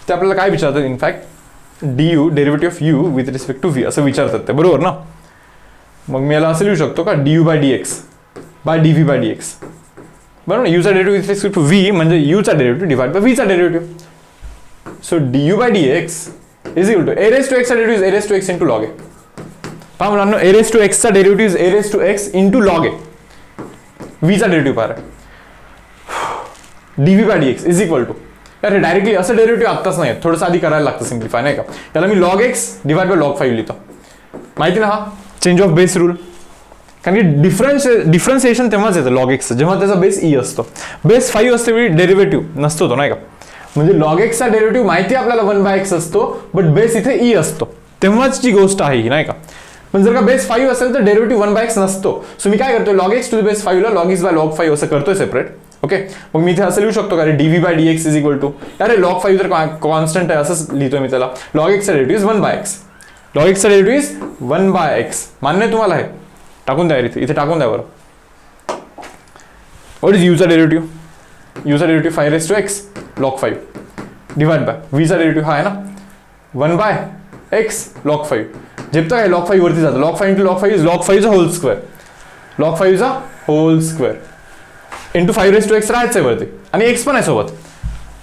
ते आपल्याला काय विचारतात, in fact du derivative of u with respect to v असं विचारतात ते, बरोबर ना? मग मी याला असं लिहू शकतो का, du by dx by dv by dx, बरोबर ना? u चा derivative with respect to v म्हणजे u चा डेरिव्हेटिव्ह डिवाइड बाय v चा derivative. So du by dx is equal to a raised to x चा derivative is a raised to x into log a. पहा मुलांनो, a raised to x चा derivative is a raised to x into log a. v चा डेरिव्हेटिव्ह पाहा, dv by dx is equal to, अरे डायरेक्टली असं डेरिव्हेटिव्ह आत्ताच नाही, थोडंसं आधी करायला लागतं सिम्प्लिफाय, नाही का. त्याला मी log x divide by log 5 लिहितो. माहिती ना, हा चेंज ऑफ बेस रूल. कारण की डिफरन्सिएशन तेव्हाच येतं log x जेव्हा त्याचा बेस e असतो. बेस 5 असते वेळी डेरिव्हेटिव्ह नसतो तो, नाही का. म्हणजे log x चा डेरिव्हेटिव्ह माहिती आपल्याला 1/x असतो, बट बेस इथे e असतो, तेव्हाच जी गोष्ट आहे ही, नाही का. पण जर का बेस 5 असेल तर डेरिव्हेटिव्ह 1/x नसतो. सो मी काय करतोय, log x to the base 5 ला log x बाय log 5 असं करतोय सेपरेट. ओके, मग मी इथे असं लिहू शकतो का, dv by dx is equal to, अरे log 5 तर कॉन्स्टंट आहे असंच लिहितोय मी त्याला. log x चा derivative is 1/x, log x चा डेरिव्हेटिव्ह इज 1/x. मान्य तुम्हाला? हे टाकून द्या इथे टाकून द्या बरं. व्हॉट इज u चा डेरिव्हेटिव्ह? u चा derivative 5 raise to x log 5 divide by v चा डेरिव्हेटिव्ह हा आहे ना 1/x log 5. झेपतं काय, log 5 वरती जातं, log 5 into log 5 is log 5 चा होल स्क्वेअर, log 5 चा होल स्क्वेअर इंटू 5 रेज टू x राहायचं आहे वरती, आणि x पण आहे सोबत,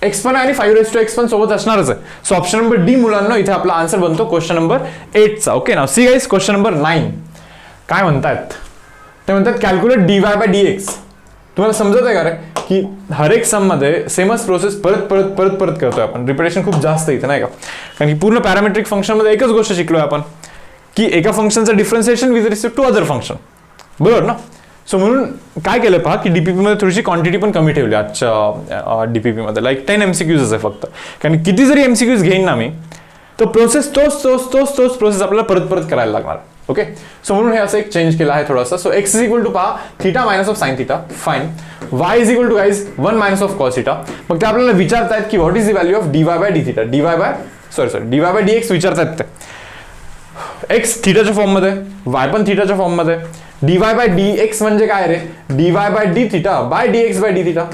x पण आहे आणि 5 रेज टू x पण सोबत असणारच आहे. सो ऑप्शन नंबर डी मुलांना इथे आपला आन्सर बनतो क्वेश्चन नंबर 8 चा. Okay, now see guys, question number 9 काय म्हणतात, ते म्हणतात कॅल्क्युलेट dy बाय dx. तुम्हाला समजत आहे का रे की हर एक सम मध्ये सेमच प्रोसेस परत करतोय आपण, रिपिटेशन खूप जास्त इथे, नाही का. कारण की पूर्ण पॅरामेट्रिक फंक्शन मध्ये एकच गोष्ट शिकलोय आपण की एका फंक्शनचं differentiation with respect to other function, बरोबर ना. सो म्हणून काय केलं पहा की डीपीपीमध्ये थोडीशी क्वांटिटी पण कमी ठेवली आजच्या डीपीपीमध्ये, लाईक 10 MCQs आहे फक्त. कारण किती जरी MCQs घेईन ना मी, तो प्रोसेस तोच प्रोसेस आपल्याला परत करायला लागणार. ओके, सो म्हणून हे असं एक चेंज केलं आहे थोडासा. So x is equal to पहा theta minus of sine theta, fine. Y is equal to guys 1 minus of cos theta. मग ते आपल्याला विचारतायत की what is the value of dy by d theta, dy by dx विचारतायत ते. एक्स थीटाच्या फॉर्ममध्ये, वाय पण थीटाच्या फॉर्ममध्ये. dy बाय dx म्हणजे काय रे, dy by d theta by dx bye d theta.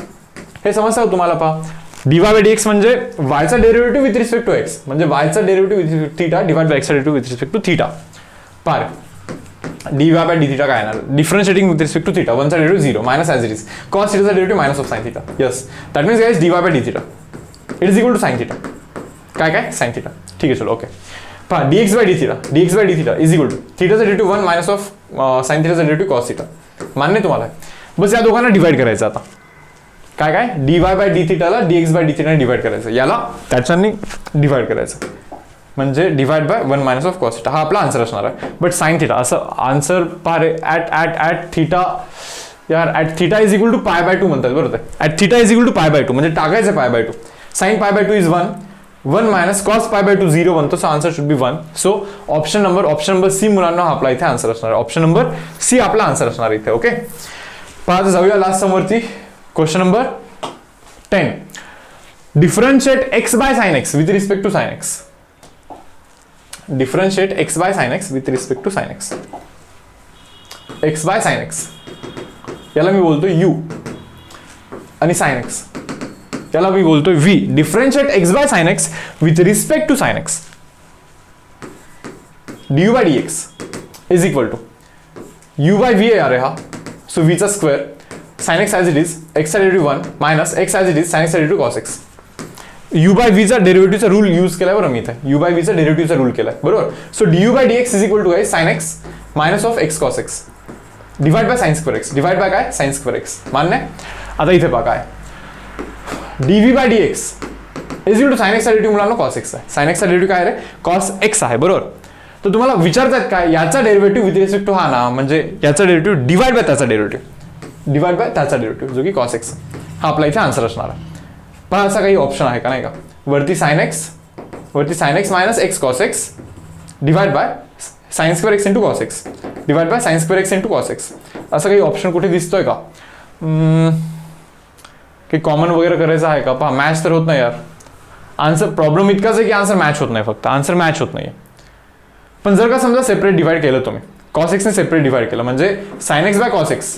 हे समजतं तुम्हाला पहा. dy बाय dx म्हणजे वायचा derivative with respect to x, म्हणजे वायचा derivative with respect to theta divide by एक्सचा derivative with respect to theta. पार dy बाय डी थीटा काय येणार, differentiating with respect to theta, वनचा derivative 0 minus as it is cos थीटाचा derivative minus of sine theta. Yes, that means guys dy by d theta it is equal to sine theta. काय साइन थीटा. ठीक आहे, चलो ओके. पहा dx bye d theta is equal to थीटाचा डेरिव्हेटिव्ह 1 मायनस ऑफ साइन थीटाचा डेरिव्हेटिव्ह कॉस थीटा. मान्य तुम्हाला. बस या दोघांना डिवाइड करायचं आता. काय dy बाय डी थीटाला dx बाय डी थीटाने डिवाइड करायचं, याला त्याच्यानी डिवाइड करायचं, म्हणजे divide by 1 minus of cos theta. हा आपला आन्सर असणार आहे. बट साइन थीटा असं आन्सर पारे ॲट थीटा, यार at theta is equal to pi by 2 म्हणतात बरोबर. At theta is equal to pi by 2 म्हणजे टाकायचं pi by 2. Sine pi by 2 is 1 minus cos pi by 2 0 बनतो. So answer should be 1. So option number C मुलांना हा आपला इथे आन्सर असणार आहे. ऑप्शन नंबर सी आपला आन्सर असणार इथे. ओके, पहा जाऊया लास्ट समोरची. Question number 10. Differentiate x by sine x with respect to sine x. Differentiate x by sine x with respect to sine x. X by sine x याला मी बोलतो u आणि साइन एक्स याला मी बोलतोय v. Differentiate x by sine x with respect to sine x. Du by dx is equal to u by v आहे हा. सो v चा square sine x as it is एक्सचा derivative 1 minus x as it is sine एक्सचा derivative cos x. u by v चा डेरिव्हेटिव्हचा रूल यूज केलाय बरं मी इथे. u बाय v चा डेरिव्हेटिव्हचा रूल केलाय बरोबर. So du by dx is equal to काय sine x minus of x cos x divide by sine square x, divide by काय साइन स्क्वेअर एक्स. मान्य. आता इथे पहा काय dv by dx is equal to sine एक्सचा डेरिव्हेटिव्ह मुलांना कॉस एक्स आहे. साइन एक्सचा डेरिव्हेटिव्ह काय रे, कॉस एक्स आहे बरोबर. तर तुम्हाला विचारतात काय, याचा डेरिव्हेटिव्ह विथ रिस्पेक्ट टू हा ना, म्हणजे याचा डेरिव्हेटिव्ह डिवाइड बाय त्याचा डेरिव्हेटिव्ह जो की कॉस एक्स. हा आपला इथे आन्सर असणार आहे. पण असा काही ऑप्शन आहे का, नाही का. वरती sign x minus x cos x divide by sine square x into cos x divide by sine square x into cos x. असं काही ऑप्शन कुठे दिसतोय का, की कॉमन वगैरे करायचं आहे का. पहा मॅच तर होत नाही यार. आन्सर प्रॉब्लेम इतकाच आहे की आन्सर मॅच होत नाही, फक्त आन्सर मॅच होत नाही. पण जर का समजा सेपरेट डिवाइड केलं तुम्ही, कॉस एक्सने सेपरेट डिवाइड केलं, म्हणजे sine x by cos x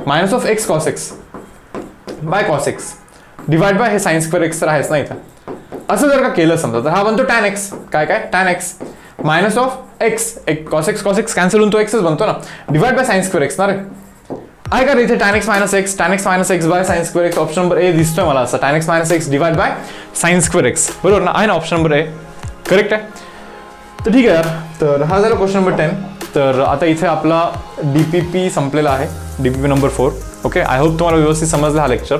minus of x cos x by cos x divide bye हे साइन स्क्वेअर एक्स तर आहेच ना इथं. असं जर का केलं समजा तर हा बनतो टॅन एक्स. काय tan x minus of x cos x cancel होऊन तो एक्सच बनतो ना, divide by sine square x ना रे. आहे का रे इथे tan x minus x by sine square x. Option number A दिसतोय मला असं, tan x minus x divide by sine square x बरोबर ना, आहे ना ऑप्शन नंबर ए करेक्ट आहे. तर ठीक आहे यार. तर हा झाला क्वेश्चन नंबर 10. तर आता इथे आपला डीपीपी संपलेला आहे, DPP number 4. Okay, I hope तुम्हाला व्यवस्थित समजलं हा लेक्चर.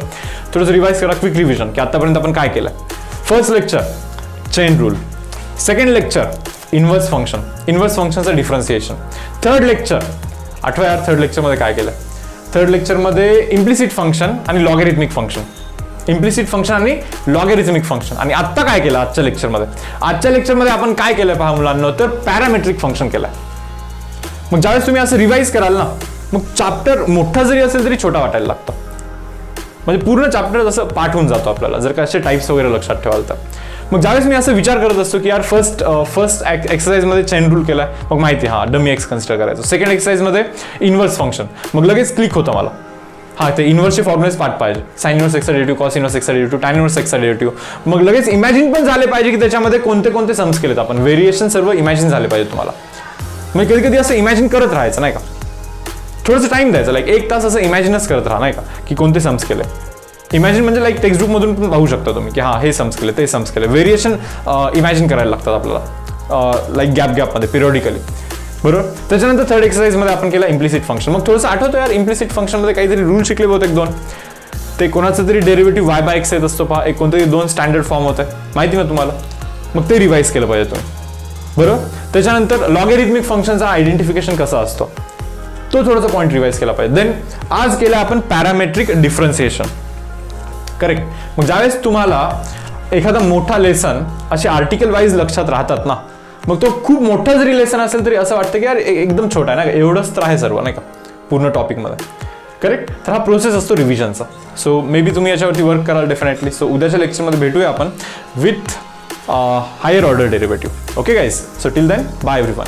थोडंसं रिवाइज करा, क्विक रिव्हिजन की आतापर्यंत आपण काय केलं. First lecture chain rule, second lecture inverse फंक्शनचं डिफरन्सिएशन. थर्ड लेक्चर आठवा यार, थर्ड लेक्चरमध्ये काय केलं. थर्ड लेक्चरमध्ये इम्प्लिसिट फंक्शन आणि लॉगॅरिथमिक फंक्शन, आणि आत्ता काय केलं आजच्या लेक्चरमध्ये आपण काय केलं पहा मुलांना, तर पॅरामेट्रिक फंक्शन केलं. मग ज्यावेळेस तुम्ही असं रिवाइज कराल ना, मग चॅप्टर मोठा जरी असेल तरी छोटा वाटायला लागतो, म्हणजे पूर्ण चॅप्टर जसं पाठ होऊन जातो आपल्याला जर का असे टाइप्स वगैरे लक्षात ठेवाल तर. मग ज्यावेळेस मी असं विचार करत असतो की यार फर्स्ट एक्सरसाइजमध्ये चेन रूल केलाय, मग माहिती हा डमी एक्स कन्सिडर करायचं. सेकंड एक्सरसाइजमध्ये इन्व्हर्स फंक्शन, मग लगेच क्लिक होतं मला, हा ते इन्व्हर्सचे फॉर्म्युलेस पाठ पाहिजे. साइन इन्व्हर्स एक्सचा डेरिव्हेटिव्ह, कॉस इन्व्हर्स एक्सचा डेरिव्हेटिव्ह, टॅन इन्व्हर्स एक्सचा डेरिव्हेटिव्ह. मग लगेच इमॅजिन पण झाले पाहिजे की त्याच्यामध्ये कोणते कोणते सम्स केलेत आपण, व्हेरिएशन सर्व इमॅजिन झाले पाहिजे तुम्हाला. मग कधी कधी असं इमॅजिन करत राहायचं नाही का, थोडंसं टाइम द्यायचं, लाईक 1 तास असं इमॅजिनच करत राहा नाही का, की कोणते सम्स केले. इमॅजिन म्हणजे लाईक टेक्स्टबुकमधून पण पाहू शकता तुम्ही की हां हे सम्स केले ते सम्स केले. व्हेरिएशन इमॅजिन करायला लागतात आपल्याला, लाईक गॅपमध्ये पिरियडिकली बरोबर. त्याच्यानंतर थर्ड एक्सरसाइजमध्ये आपण केला इम्प्लिसिट फंक्शन. मग थोडंसं आठवतं यार, इम्प्लिसिट फंक्शनमध्ये काहीतरी रूल शिकले होते 1-2. ते कोणाचं तरी डेरिव्हेटिव्ह y बाय एक्स येत असतो पहा, एक कोणतरी 2 स्टँडर्ड फॉर्म होत आहे माहिती ना तुम्हाला, मग ते रिवाइज केलं पाहिजे तुम्ही बरोबर. त्याच्यानंतर लॉगॅरिथमिक फंक्शनचा आयडेंटिफिकेशन कसा असतो, तो थोडासा पॉईंट रिवाइज केला पाहिजे. देन आज केलं आपण पॅरामेट्रिक डिफरन्सिएशन. करेक्ट. मग ज्यावेळेस तुम्हाला एखादा मोठा लेसन असे आर्टिकल वाईज लक्षात राहतात ना, मग तो खूप मोठा जरी लेसन असेल तरी असं वाटतं की यार एकदम छोटा आहे ना, एवढंच तर आहे सर्व नाही का पूर्ण टॉपिकमध्ये. करेक्ट. तर हा प्रोसेस असतो रिव्हिजनचा. सो मे बी तुम्ही याच्यावरती वर्क कराल डेफिनेटली. सो उद्याच्या लेक्चरमध्ये भेटूया आपण with higher order derivative. Okay guys. So till then bye everyone.